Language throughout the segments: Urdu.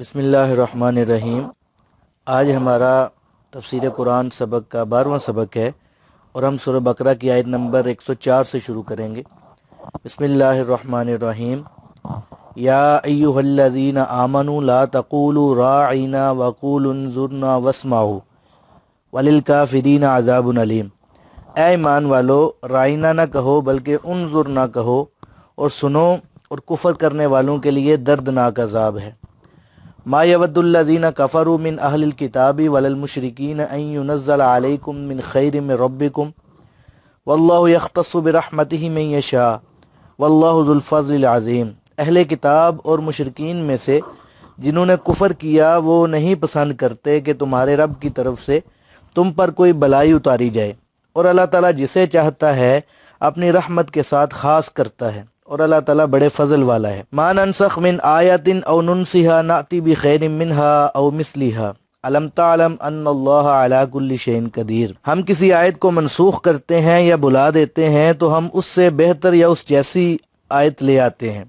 بسم اللہ الرحمن الرحیم۔ آج ہمارا تفسیر قرآن سبق کا 12واں سبق ہے اور ہم سورہ بقرہ کی آیت نمبر 104 سے شروع کریں گے۔ بسم اللہ الرحمن الرحیم۔ یا ایہا الذین آمنوا لا تقولوا راعینا وقولوا انظرنا واسمعوا وللکافرین عذاب علیم۔ اے ایمان والو، رائنا نہ کہو بلکہ انظرنا کہو، اور سنو، اور کفر کرنے والوں کے لیے دردناک عذاب ہے۔ ما یود الذین کفروا من اہل الکتاب ولا المشرکین ان ینزل علیکم من خیر من ربکم واللہ یختص برحمتہ من یشاء واللہ ذو الفضل العظیم۔ اہل کتاب اور مشرکین میں سے جنہوں نے کفر کیا وہ نہیں پسند کرتے کہ تمہارے رب کی طرف سے تم پر کوئی بلائی اتاری جائے، اور اللہ تعالیٰ جسے چاہتا ہے اپنی رحمت کے ساتھ خاص کرتا ہے، اور اللہ تعالیٰ بڑے فضل والا ہے۔ ما ننسخ من آیت او ننسها نأتی بخیر منها او مثلها الم تعلم ان اللہ علی کل شیء قدیر۔ ہم کسی آیت کو منسوخ کرتے ہیں یا بلا دیتے ہیں تو ہم اس سے بہتر یا اس جیسی آیت لے آتے ہیں۔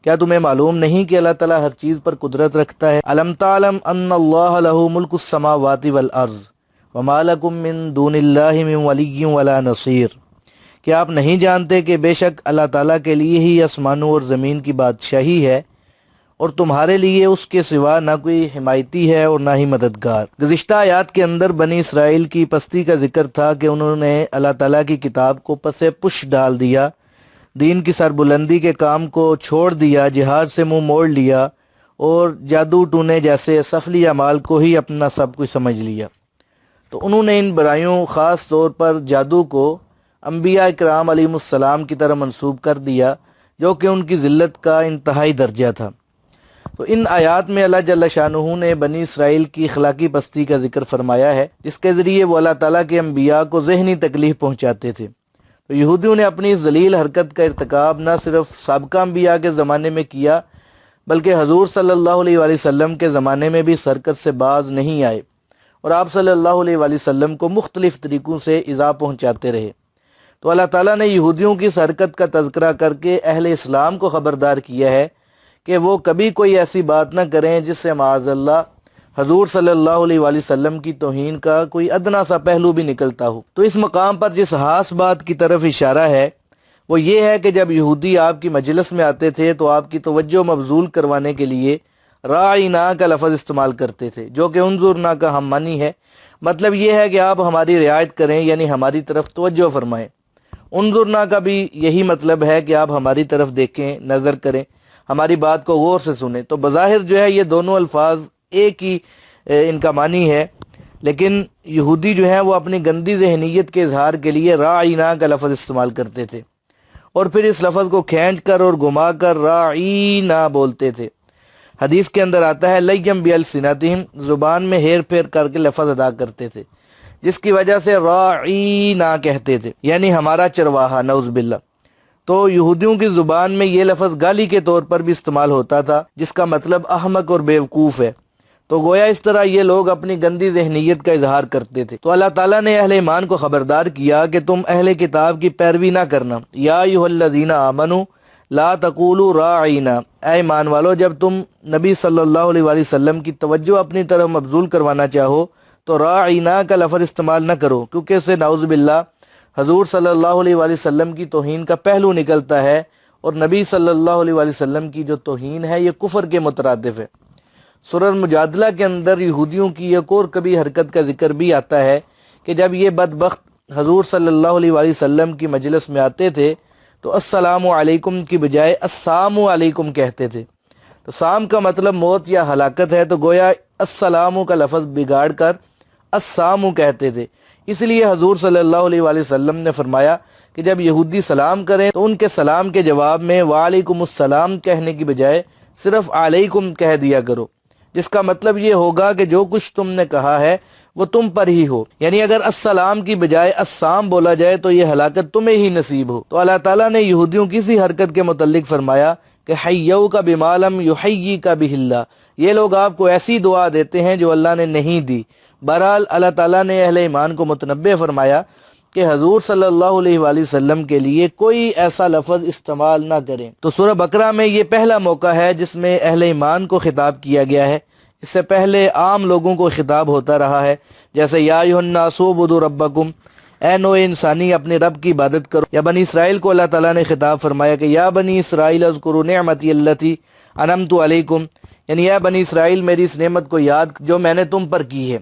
کیا تمہیں معلوم نہیں کہ اللہ تعالیٰ ہر چیز پر قدرت رکھتا ہے؟ الم تعلم ان اللہ لہ ملک السماوات والارض وما لکم من دون اللہ من ولی ولا نصیر۔ کیا آپ نہیں جانتے کہ بے شک اللہ تعالیٰ کے لیے ہی آسمانوں اور زمین کی بادشاہی ہے، اور تمہارے لیے اس کے سوا نہ کوئی حمایتی ہے اور نہ ہی مددگار۔ گزشتہ آیات کے اندر بنی اسرائیل کی پستی کا ذکر تھا کہ انہوں نے اللہ تعالیٰ کی کتاب کو پس پش ڈال دیا، دین کی سربلندی کے کام کو چھوڑ دیا، جہاد سے منہ موڑ لیا، اور جادو ٹونے جیسے سفلی اعمال کو ہی اپنا سب کچھ سمجھ لیا۔ تو انہوں نے ان برائیوں، خاص طور پر جادو کو، انبیاء کرام علیہ السلام کی طرح منسوب کر دیا، جو کہ ان کی ذلت کا انتہائی درجہ تھا۔ تو ان آیات میں اللہ جل شانہ نے بنی اسرائیل کی اخلاقی پستی کا ذکر فرمایا ہے، جس کے ذریعے وہ اللہ تعالیٰ کے انبیاء کو ذہنی تکلیف پہنچاتے تھے۔ تو یہودیوں نے اپنی اس ذلیل حرکت کا ارتکاب نہ صرف سابقہ انبیاء کے زمانے میں کیا، بلکہ حضور صلی اللہ علیہ وآلہ وسلم کے زمانے میں بھی اس حرکت سے باز نہیں آئے، اور آپ صلی اللہ علیہ وآلہ وسلم کو مختلف طریقوں سے ایذا پہنچاتے رہے۔ تو اللہ تعالیٰ نے یہودیوں کی اس حرکت کا تذکرہ کر کے اہل اسلام کو خبردار کیا ہے کہ وہ کبھی کوئی ایسی بات نہ کریں جس سے معاذ اللہ حضور صلی اللہ علیہ وآلہ وسلم کی توہین کا کوئی ادنا سا پہلو بھی نکلتا ہو۔ تو اس مقام پر جس خاص بات کی طرف اشارہ ہے وہ یہ ہے کہ جب یہودی آپ کی مجلس میں آتے تھے تو آپ کی توجہ مبذول کروانے کے لیے راعینا کا لفظ استعمال کرتے تھے، جو کہ انظرنا کا ہم معنی ہے۔ مطلب یہ ہے کہ آپ ہماری رعایت کریں، یعنی ہماری طرف توجہ فرمائیں۔ انظرنا کا بھی یہی مطلب ہے کہ آپ ہماری طرف دیکھیں، نظر کریں، ہماری بات کو غور سے سنیں۔ تو بظاہر جو ہے یہ دونوں الفاظ ایک ہی ان کا معنی ہے، لیکن یہودی جو ہیں وہ اپنی گندی ذہنیت کے اظہار کے لیے راعینا کا لفظ استعمال کرتے تھے، اور پھر اس لفظ کو کھینچ کر اور گھما کر راعینا بولتے تھے۔ حدیث کے اندر آتا ہے لیم بالسنتہم، زبان میں ہیر پھیر کر کے لفظ ادا کرتے تھے، جس کی وجہ سے راعینا کہتے تھے، یعنی ہمارا چرواہا، نعوذ باللہ۔ تو یہودیوں کی زبان میں یہ لفظ گالی کے طور پر بھی استعمال ہوتا تھا، جس کا مطلب احمق اور بیوقوف ہے۔ تو گویا اس طرح یہ لوگ اپنی گندی ذہنیت کا اظہار کرتے تھے۔ تو اللہ تعالیٰ نے اہل ایمان کو خبردار کیا کہ تم اہل کتاب کی پیروی نہ کرنا۔ یا ایھا الذین آمنوا لا تقولوا راعینا، اے ایمان والو، جب تم نبی صلی اللہ علیہ وآلہ وسلم کی توجہ اپنی طرف مبذول کروانا چاہو تو راعینا کا لفظ استعمال نہ کرو، کیونکہ اس سے نعوذ باللہ حضور صلی اللہ علیہ وآلہ وسلم کی توہین کا پہلو نکلتا ہے، اور نبی صلی اللہ علیہ وآلہ وسلم کی جو توہین ہے یہ کفر کے مترادف ہے۔ سورہ المجادلہ کے اندر یہودیوں کی ایک اور کبھی حرکت کا ذکر بھی آتا ہے کہ جب یہ بدبخت حضور صلی اللہ علیہ وآلہ وسلم کی مجلس میں آتے تھے تو السلام علیکم کی بجائے السلام علیکم کہتے تھے۔ تو سام کا مطلب موت یا ہلاکت ہے، تو گویا السلام کا لفظ بگاڑ کر السام کہتے تھے۔ اس لیے حضور صلی اللہ علیہ وآلہ وسلم نے فرمایا کہ جب یہودی سلام کریں تو ان کے سلام کے جواب میں وعلیکم السلام کہنے کی بجائے صرف علیکم کہہ دیا کرو، جس کا مطلب یہ ہوگا کہ جو کچھ تم نے کہا ہے وہ تم پر ہی ہو، یعنی اگر السلام کی بجائے السام بولا جائے تو یہ ہلاکت تمہیں ہی نصیب ہو۔ تو اللہ تعالیٰ نے یہودیوں کی اسی حرکت کے متعلق فرمایا کہ حیوک بما لم یحییک بہ اللہ، یہ لوگ آپ کو ایسی دعا دیتے ہیں جو اللہ نے نہیں دی۔ بہرحال اللہ تعالیٰ نے اہل ایمان کو متنبہ فرمایا کہ حضور صلی اللہ علیہ وآلہ وسلم کے لیے کوئی ایسا لفظ استعمال نہ کریں۔ تو سورہ بقرہ میں یہ پہلا موقع ہے جس میں اہل ایمان کو خطاب کیا گیا ہے۔ اس سے پہلے عام لوگوں کو خطاب ہوتا رہا ہے، جیسے یا ایھا الناس اعبدوا ربکم، اے نوع انسانی اپنے رب کی عبادت کرو۔ یا بنی اسرائیل کو اللہ تعالیٰ نے خطاب فرمایا کہ یا بنی اسرائیل اذکروا نعمتی التی انعمت علیکم، یعنی اے بنی اسرائیل میری اس نعمت کو یاد جو میں نے تم پر کی ہے۔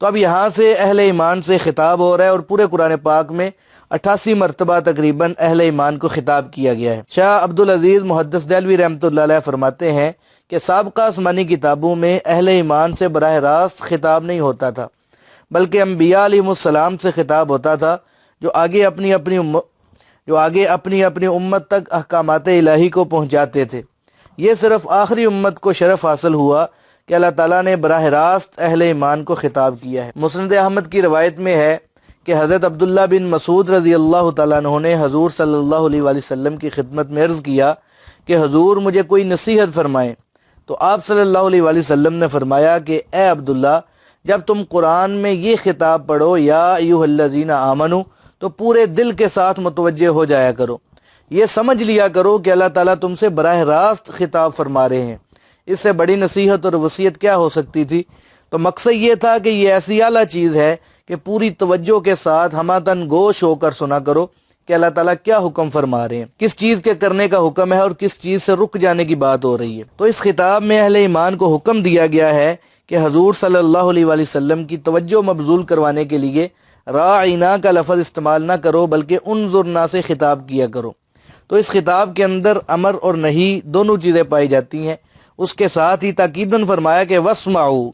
تو اب یہاں سے اہل ایمان سے خطاب ہو رہا ہے، اور پورے قرآن پاک میں 88 مرتبہ تقریباً اہل ایمان کو خطاب کیا گیا ہے۔ شاہ عبدالعزیز محدث دہلوی رحمۃ اللہ علیہ فرماتے ہیں کہ سابقہ آسمانی کتابوں میں اہل ایمان سے براہ راست خطاب نہیں ہوتا تھا، بلکہ انبیاء علیہ السلام سے خطاب ہوتا تھا جو آگے اپنی اپنی امت تک احکامات الہی کو پہنچاتے تھے۔ یہ صرف آخری امت کو شرف حاصل ہوا کہ اللہ تعالیٰ نے براہ راست اہل ایمان کو خطاب کیا ہے۔ مسند احمد کی روایت میں ہے کہ حضرت عبداللہ بن مسعود رضی اللہ تعالیٰ عنہ نے حضور صلی اللہ علیہ وآلہ وسلم کی خدمت میں عرض کیا کہ حضور مجھے کوئی نصیحت فرمائیں، تو آپ صلی اللہ علیہ وآلہ وسلم نے فرمایا کہ اے عبداللہ، جب تم قرآن میں یہ خطاب پڑھو یا ایھا الذین آمنو، تو پورے دل کے ساتھ متوجہ ہو جایا کرو، یہ سمجھ لیا کرو کہ اللہ تعالیٰ تم سے براہ راست خطاب فرما رہے ہیں۔ اس سے بڑی نصیحت اور وصیت کیا ہو سکتی تھی؟ تو مقصد یہ تھا کہ یہ ایسی اعلیٰ چیز ہے کہ پوری توجہ کے ساتھ ہمہ گوش ہو کر سنا کرو کہ اللہ تعالیٰ کیا حکم فرما رہے ہیں، کس چیز کے کرنے کا حکم ہے اور کس چیز سے رک جانے کی بات ہو رہی ہے۔ تو اس خطاب میں اہل ایمان کو حکم دیا گیا ہے کہ حضور صلی اللہ علیہ وآلہ وسلم کی توجہ مبذول کروانے کے لیے راعینا کا لفظ استعمال نہ کرو، بلکہ انظرنا سے خطاب کیا کرو۔ تو اس خطاب کے اندر امر اور نہی دونوں چیزیں پائی جاتی ہیں۔ اس کے ساتھ ہی تاکیداً فرمایا کہ واسمعوا،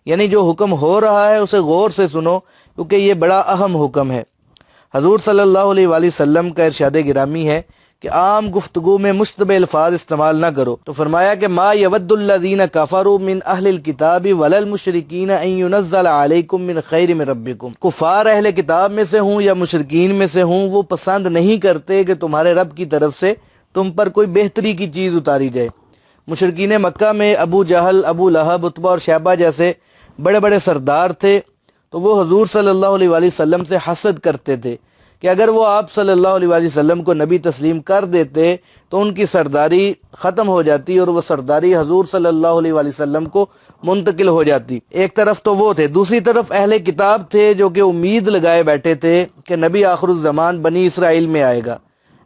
یعنی جو حکم ہو رہا ہے اسے غور سے سنو، کیونکہ یہ بڑا اہم حکم ہے۔ حضور صلی اللہ علیہ وآلہ وسلم کا ارشاد گرامی ہے کہ عام گفتگو میں مشتبہ الفاظ استعمال نہ کرو۔ تو فرمایا کہ ما یود الذین کفروا من اہل الکتاب ولا المشرکین ان ینزل علیکم من خیر من ربکم، کفار اہل کتاب میں سے ہوں یا مشرکین میں سے ہوں، وہ پسند نہیں کرتے کہ تمہارے رب کی طرف سے تم پر کوئی بہتری کی چیز اتاری جائے۔ مشرکین مکہ میں ابو جہل، ابو لہب، عتبہ اور شیبہ جیسے بڑے بڑے سردار تھے، تو وہ حضور صلی اللہ علیہ وآلہ وسلم سے حسد کرتے تھے کہ اگر وہ آپ صلی اللہ علیہ وآلہ وسلم کو نبی تسلیم کر دیتے تو ان کی سرداری ختم ہو جاتی اور وہ سرداری حضور صلی اللہ علیہ وآلہ وسلم کو منتقل ہو جاتی۔ ایک طرف تو وہ تھے، دوسری طرف اہل کتاب تھے جو کہ امید لگائے بیٹھے تھے کہ نبی آخر الزمان بنی اسرائیل میں آئے گا۔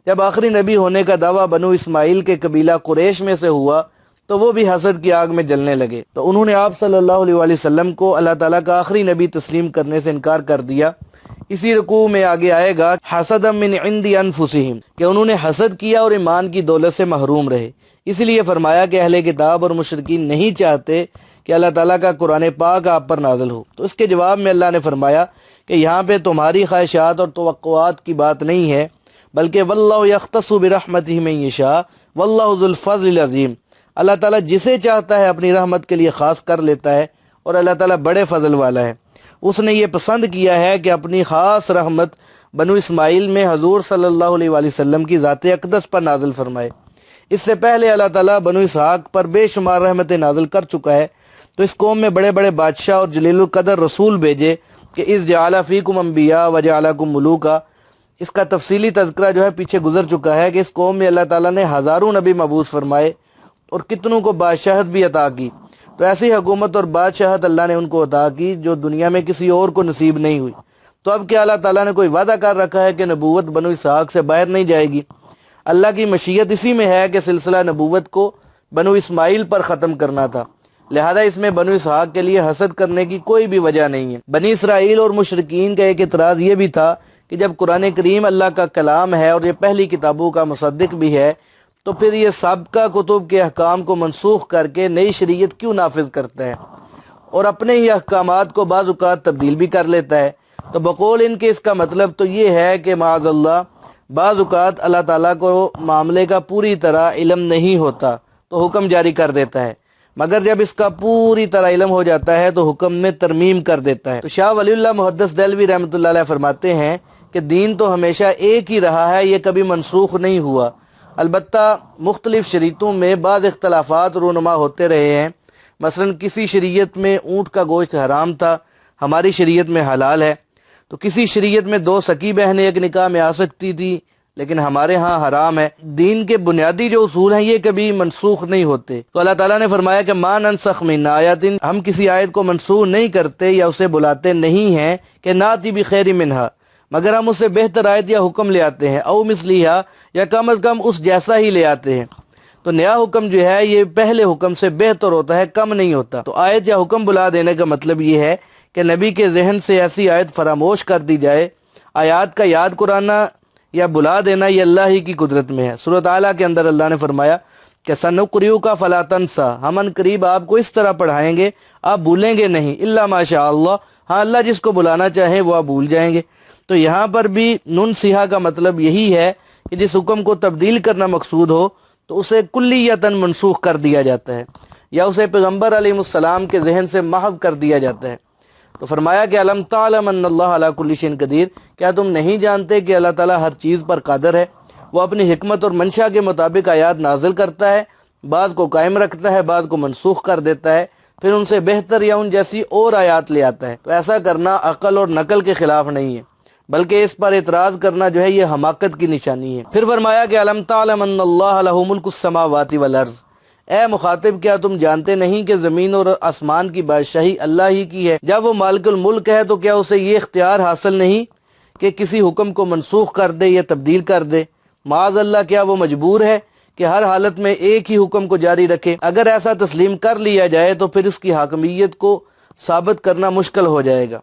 جب آخری نبی ہونے کا دعویٰ بنو اسماعیل کے قبیلہ قریش میں سے ہوا تو وہ بھی حسد کی آگ میں جلنے لگے، تو انہوں نے آپ صلی اللہ علیہ وآلہ وسلم کو اللہ تعالیٰ کا آخری نبی تسلیم کرنے سے انکار کر دیا۔ اسی رکوع میں آگے آئے گا حسدا من عند انفسہم، کہ انہوں نے حسد کیا اور ایمان کی دولت سے محروم رہے۔ اس لیے فرمایا کہ اہل کتاب اور مشرکین نہیں چاہتے کہ اللہ تعالیٰ کا قرآن پاک آپ پر نازل ہو۔ تو اس کے جواب میں اللہ نے فرمایا کہ یہاں پہ تمہاری خواہشات اور توقعات کی بات نہیں ہے، بلکہ واللہ یختص برحمتہ من یشاء واللہ ذو الفضل العظیم، اللہ تعالیٰ جسے چاہتا ہے اپنی رحمت کے لیے خاص کر لیتا ہے، اور اللہ تعالیٰ بڑے فضل والا ہے۔ اس نے یہ پسند کیا ہے کہ اپنی خاص رحمت بنو اسماعیل میں حضور صلی اللہ علیہ وآلہ وسلم کی ذات اقدس پر نازل فرمائے۔ اس سے پہلے اللہ تعالیٰ بنو اسحاق پر بے شمار رحمتیں نازل کر چکا ہے، تو اس قوم میں بڑے بڑے بادشاہ اور جلیل القدر رسول بھیجے کہ اذ جعل فیکم انبیاء وجعلکم ملوکا۔ اس کا تفصیلی تذکرہ جو ہے پیچھے گزر چکا ہے کہ اس قوم میں اللہ تعالیٰ نے ہزاروں نبی مبعوث فرمائے اور کتنوں کو بادشاہت بھی عطا کی۔ تو ایسی حکومت اور بادشاہت اللہ نے ان کو عطا کی جو دنیا میں کسی اور کو نصیب نہیں ہوئی۔ تو اب کیا اللہ تعالیٰ نے کوئی وعدہ کر رکھا ہے کہ نبوت بنو اسحاق سے باہر نہیں جائے گی؟ اللہ کی مشیت اسی میں ہے کہ سلسلہ نبوت کو بنو اسماعیل پر ختم کرنا تھا، لہذا اس میں بنو اسحاق کے لیے حسد کرنے کی کوئی بھی وجہ نہیں ہے۔ بنی اسرائیل اور مشرکین کا ایک اعتراض یہ بھی تھا کہ جب قرآن کریم اللہ کا کلام ہے اور یہ پہلی کتابوں کا مصدق بھی ہے، تو پھر یہ سابقہ کتب کے احکام کو منسوخ کر کے نئی شریعت کیوں نافذ کرتا ہے اور اپنے ہی احکامات کو بعض اوقات تبدیل بھی کر لیتا ہے؟ تو بقول ان کے اس کا مطلب تو یہ ہے کہ معاذ اللہ بعض اوقات اللہ تعالیٰ کو معاملے کا پوری طرح علم نہیں ہوتا تو حکم جاری کر دیتا ہے، مگر جب اس کا پوری طرح علم ہو جاتا ہے تو حکم میں ترمیم کر دیتا ہے۔ تو شاہ ولی اللہ محدث دہلوی رحمۃ اللہ علیہ فرماتے ہیں کہ دین تو ہمیشہ ایک ہی رہا ہے، یہ کبھی منسوخ نہیں ہوا، البتہ مختلف شریعتوں میں بعض اختلافات رونما ہوتے رہے ہیں۔ مثلا کسی شریعت میں اونٹ کا گوشت حرام تھا، ہماری شریعت میں حلال ہے، تو کسی شریعت میں 2 سکی بہنیں ایک نکاح میں آ سکتی تھی، لیکن ہمارے ہاں حرام ہے۔ دین کے بنیادی جو اصول ہیں یہ کبھی منسوخ نہیں ہوتے۔ تو اللہ تعالیٰ نے فرمایا کہ ما ننسخ من آیات، ہم کسی آیت کو منسوخ نہیں کرتے یا اسے بلاتے نہیں ہیں کہ ناتی بخیر منہا، مگر ہم اسے بہتر آیت یا حکم لے آتے ہیں، او مثلیہا، یا کم از کم اس جیسا ہی لے آتے ہیں۔ تو نیا حکم جو ہے یہ پہلے حکم سے بہتر ہوتا ہے، کم نہیں ہوتا۔ تو آیت یا حکم بلا دینے کا مطلب یہ ہے کہ نبی کے ذہن سے ایسی آیت فراموش کر دی جائے۔ آیات کا یاد کرانا یا بلا دینا یہ اللہ ہی کی قدرت میں ہے۔ سورۃ اعلیٰ کے اندر اللہ نے فرمایا کہ سنقرئک فلا تنسیٰ، ہم ان قریب آپ کو اس طرح پڑھائیں گے آپ بھولیں گے نہیں، الا ما شاء اللہ، ہاں اللہ جس کو بلانا چاہیں وہ آپ بھول جائیں گے۔ تو یہاں پر بھی ننسیھا کا مطلب یہی ہے کہ جس حکم کو تبدیل کرنا مقصود ہو تو اسے کلیتاً منسوخ کر دیا جاتا ہے، یا اسے پیغمبر علیہ السلام کے ذہن سے محو کر دیا جاتا ہے۔ تو فرمایا کہ الم تعلم ان اللہ علی کل شیء قدیر، کیا تم نہیں جانتے کہ اللہ تعالیٰ ہر چیز پر قادر ہے؟ وہ اپنی حکمت اور منشا کے مطابق آیات نازل کرتا ہے، بعض کو قائم رکھتا ہے، بعض کو منسوخ کر دیتا ہے، پھر ان سے بہتر یا ان جیسی اور آیات لے آتا ہے۔ تو ایسا کرنا عقل اور نقل کے خلاف نہیں ہے، بلکہ اس پر اعتراض کرنا جو ہے یہ حماقت کی نشانی ہے۔ پھر فرمایا کہ الم تعلم ان اللہ لہ ملک السماوات والارض، اے مخاطب کیا تم جانتے نہیں کہ زمین اور آسمان کی بادشاہی اللہ ہی کی ہے؟ جب وہ مالک الملک ہے تو کیا اسے یہ اختیار حاصل نہیں کہ کسی حکم کو منسوخ کر دے یا تبدیل کر دے؟ معاذ اللہ، کیا وہ مجبور ہے کہ ہر حالت میں ایک ہی حکم کو جاری رکھے؟ اگر ایسا تسلیم کر لیا جائے تو پھر اس کی حاکمیت کو ثابت کرنا مشکل ہو جائے گا۔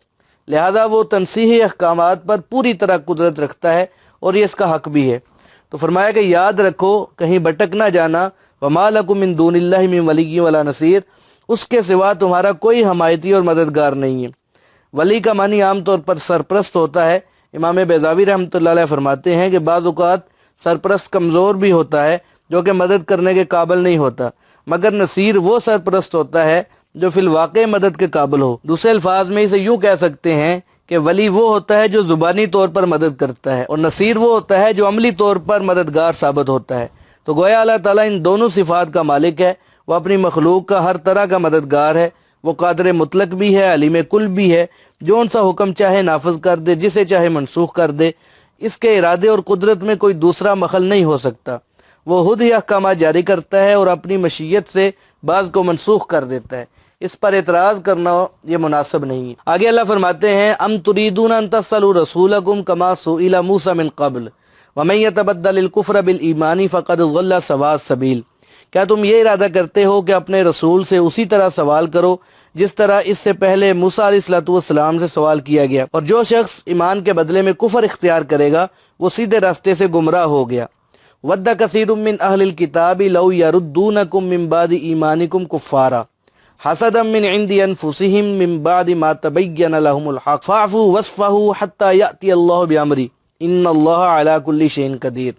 لہذا وہ تنسیحی احکامات پر پوری طرح قدرت رکھتا ہے اور یہ اس کا حق بھی ہے۔ تو فرمایا کہ یاد رکھو کہیں بھٹک نہ جانا، وَمَا لَكُم مِّن دُونِ اللَّهِ مِن وَلِيٍّ وَلَا نَصِيرٍ، اس کے سوا تمہارا کوئی حمایتی اور مددگار نہیں ہے۔ ولی کا معنی عام طور پر سرپرست ہوتا ہے۔ امام بیضاوی رحمۃ اللہ علیہ فرماتے ہیں کہ بعض اوقات سرپرست کمزور بھی ہوتا ہے جو کہ مدد کرنے کے قابل نہیں ہوتا، مگر نصیر وہ سرپرست ہوتا ہے جو فی الواقع مدد کے قابل ہو۔ دوسرے الفاظ میں اسے یوں کہہ سکتے ہیں کہ ولی وہ ہوتا ہے جو زبانی طور پر مدد کرتا ہے، اور نصیر وہ ہوتا ہے جو عملی طور پر مددگار ثابت ہوتا ہے۔ تو گویا اللہ تعالیٰ ان دونوں صفات کا مالک ہے، وہ اپنی مخلوق کا ہر طرح کا مددگار ہے، وہ قادر مطلق بھی ہے، علیم کل بھی ہے، جو ان سا حکم چاہے نافذ کر دے، جسے چاہے منسوخ کر دے، اس کے ارادے اور قدرت میں کوئی دوسرا مخل نہیں ہو سکتا۔ وہ خود ہی احکامات جاری کرتا ہے اور اپنی مشیت سے بعض کو منسوخ کر دیتا ہے، اس پر اعتراض کرنا یہ مناسب نہیں ہے۔ آگے اللہ فرماتے ہیں ام تریدون ان تسألوا رسولکم کما سئل موسیٰ من قبل ومن یتبدل الکفر بالایمان فقد ضل سواء السبیل، کیا تم یہ ارادہ کرتے ہو کہ اپنے رسول سے اسی طرح سوال کرو جس طرح اس سے پہلے موسیٰ علیہ السلام سے سوال کیا گیا، اور جو شخص ایمان کے بدلے میں کفر اختیار کرے گا وہ سیدھے راستے سے گمراہ ہو گیا۔ ود کثیر من اہل الکتاب لو یردونکم من بعد ایمانکم کفارا حسدا من عند انفسهم من بعد ما تبین لهم الحق فاعفوا واصفحوا حتى یأتی اللہ بامرہ ان اللہ علی کل شیء قدیر۔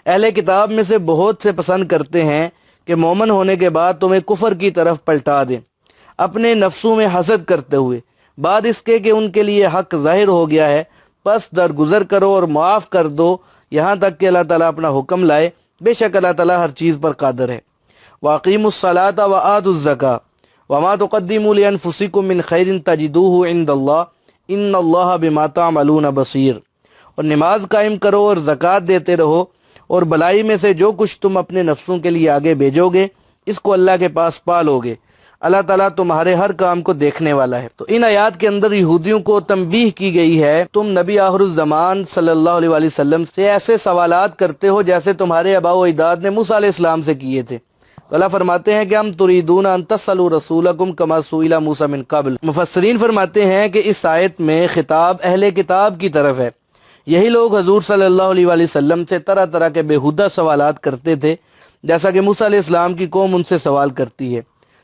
اہل کتاب میں سے بہت سے پسند کرتے ہیں کہ مومن ہونے کے بعد تمہیں کفر کی طرف پلٹا دیں، اپنے نفسوں میں حسد کرتے ہوئے، بعد اس کے کہ ان کے لیے حق ظاہر ہو گیا ہے، پس درگزر کرو اور معاف کر دو یہاں تک کہ اللہ تعالیٰ اپنا حکم لائے، بے شک اللہ تعالیٰ ہر چیز پر قادر ہے۔ وَأَقِيمُوا الصَّلَاةَ وَآتُوا الزَّكَاةَ وَمَا تُقَدِّمُوا لِأَنفُسِكُم مِّن خَيْرٍ تَجِدُوهُ عِندَ اللَّهِ إِنَّ اللَّهَ بِمَا تَعْمَلُونَ بَصِيرٌ، اور نماز قائم کرو اور زکوٰۃ دیتے رہو، اور بلائی میں سے جو کچھ تم اپنے نفسوں کے لیے آگے بھیجو گے اس کو اللہ کے پاس پالو گے، اللہ تعالیٰ تمہارے ہر کام کو دیکھنے والا ہے۔ تو ان آیات کے اندر یہودیوں کو تنبیہ کی گئی ہے تم نبی آخر الزمان صلی اللہ علیہ وسلم سے ایسے سوالات کرتے ہو جیسے تمہارے آباء و اجداد نے موسیٰ علیہ السلام سے کیے تھے۔ تو اللہ فرماتے ہیں کہ ہم تریدون ان تسألوا رسولکم کما سئل موسیٰ من قبل۔ مفسرین فرماتے ہیں کہ اس آیت میں خطاب اہل کتاب کی طرف ہے۔ یہی لوگ حضور صلی اللہ علیہ وسلم سے طرح طرح کے بیہودہ سوالات کرتے تھے، جیسا کہ موسیٰ علیہ السلام کی قوم ان سے سوال کرتی ہے۔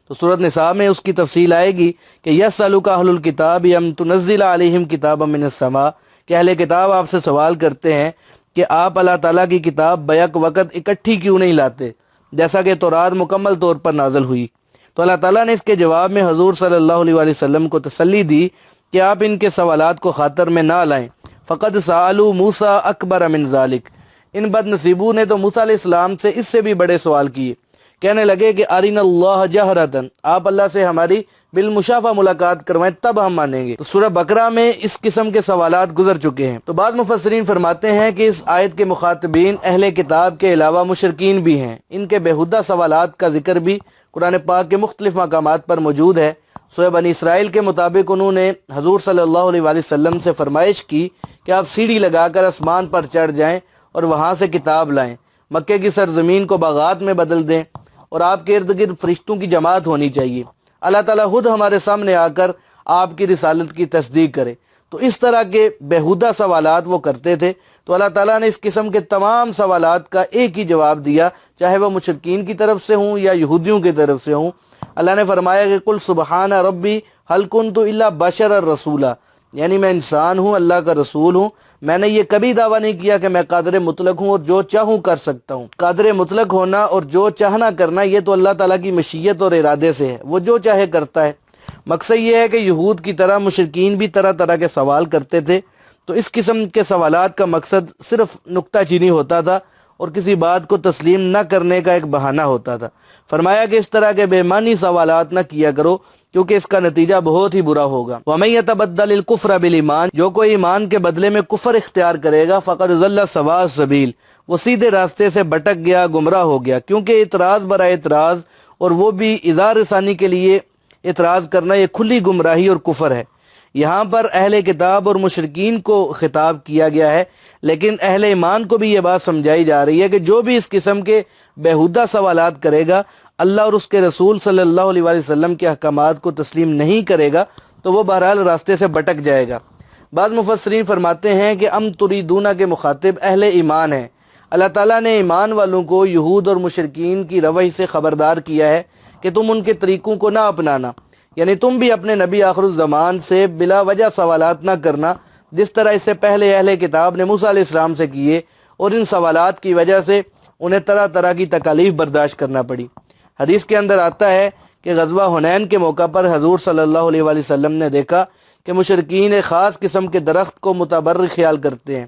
تو سورۃ نساء میں اس کی تفصیل آئے گی کہ یسألک اہل الکتاب ام تنزل علیہم کتابا من السماء، کہ اہل کتاب آپ سے سوال کرتے ہیں کہ آپ اللہ تعالیٰ کی کتاب بیک وقت اکٹھی کیوں نہیں لاتے، جیسا کہ تورات مکمل طور پر نازل ہوئی۔ تو اللہ تعالیٰ نے اس کے جواب میں حضور صلی اللہ علیہ وسلم کو تسلی دی کہ آپ ان کے سوالات کو خاطر میں نہ لائیں۔ فقد سألوا موسیٰ اکبر من ذالک، ان بد نصیبوں نے تو موسیٰ علیہ السلام سے اس سے بھی بڑے سوال کیے کہنے لگے کہ ارنا اللہ جہرتن، آپ اللہ سے ہماری بالمشافہ ملاقات کروائیں تب ہم مانیں گے۔ تو سورہ بقرہ میں اس قسم کے سوالات گزر چکے ہیں۔ تو بعض مفسرین فرماتے ہیں کہ اس آیت کے مخاطبین اہل کتاب کے علاوہ مشرکین بھی ہیں۔ ان کے بیہودہ سوالات کا ذکر بھی قرآن پاک کے مختلف مقامات پر موجود ہے۔ سورہ بنی اسرائیل کے مطابق انہوں نے حضور صلی اللہ علیہ وآلہ وسلم سے فرمائش کی کہ آپ سیڑھی لگا کر آسمان پر چڑھ جائیں اور وہاں سے کتاب لائیں، مکے کی سرزمین کو باغات میں بدل دیں، اور آپ کے ارد گرد فرشتوں کی جماعت ہونی چاہیے، اللہ تعالیٰ خود ہمارے سامنے آ کر آپ کی رسالت کی تصدیق کرے۔ تو اس طرح کے بیہودہ سوالات وہ کرتے تھے۔ تو اللہ تعالیٰ نے اس قسم کے تمام سوالات کا ایک ہی جواب دیا، چاہے وہ مشرکین کی طرف سے ہوں یا یہودیوں کی طرف سے ہوں۔ اللہ نے فرمایا کہ قل سبحان ربی هل كنت الا بشرا رسولا، یعنی میں انسان ہوں، اللہ کا رسول ہوں، میں نے یہ کبھی دعویٰ نہیں کیا کہ میں قادر مطلق ہوں اور جو چاہوں کر سکتا ہوں۔ قادر مطلق ہونا اور جو چاہنا کرنا یہ تو اللہ تعالیٰ کی مشیت اور ارادے سے ہے، وہ جو چاہے کرتا ہے۔ مقصد یہ ہے کہ یہود کی طرح مشرکین بھی طرح طرح کے سوال کرتے تھے، تو اس قسم کے سوالات کا مقصد صرف نکتہ چینی ہوتا تھا اور کسی بات کو تسلیم نہ کرنے کا ایک بہانہ ہوتا تھا۔ فرمایا کہ اس طرح کے بے معنی سوالات نہ کیا کرو، کیونکہ اس کا نتیجہ بہت ہی برا ہوگا۔ وَمَن يَتَبَدَّلِ الْكُفْرَ بِالْإِيمَانِ، جو کوئی ایمان کے بدلے میں کفر اختیار کرے گا، فَقَدْ ضَلَّ سَوَاءَ السَّبِيلِ، وہ سیدھے راستے سے بھٹک گیا، گمراہ ہو گیا۔ کیونکہ اعتراض برائے اعتراض، اور وہ بھی اظہار رسانی کے لیے اعتراض کرنا، یہ کھلی گمراہی اور کفر ہے۔ یہاں پر اہل کتاب اور مشرکین کو خطاب کیا گیا ہے، لیکن اہل ایمان کو بھی یہ بات سمجھائی جا رہی ہے کہ جو بھی اس قسم کے بیہودہ سوالات کرے گا، اللہ اور اس کے رسول صلی اللہ علیہ وآلہ وسلم کے احکامات کو تسلیم نہیں کرے گا، تو وہ بہرحال راستے سے بھٹک جائے گا۔ بعض مفسرین فرماتے ہیں کہ ام تریدون کے مخاطب اہل ایمان ہیں۔ اللہ تعالیٰ نے ایمان والوں کو یہود اور مشرکین کی روش سے خبردار کیا ہے کہ تم ان کے طریقوں کو نہ اپنانا، یعنی تم بھی اپنے نبی آخر الزمان سے بلا وجہ سوالات نہ کرنا، جس طرح اس سے پہلے اہل کتاب نے موسیٰ علیہ السلام سے کیے، اور ان سوالات کی وجہ سے انہیں طرح طرح کی تکالیف برداشت کرنا پڑی۔ حدیث کے اندر آتا ہے کہ غزوہ حنین کے موقع پر حضور صلی اللہ علیہ وآلہ وسلم نے دیکھا کہ مشرکین ایک خاص قسم کے درخت کو متبرک خیال کرتے ہیں،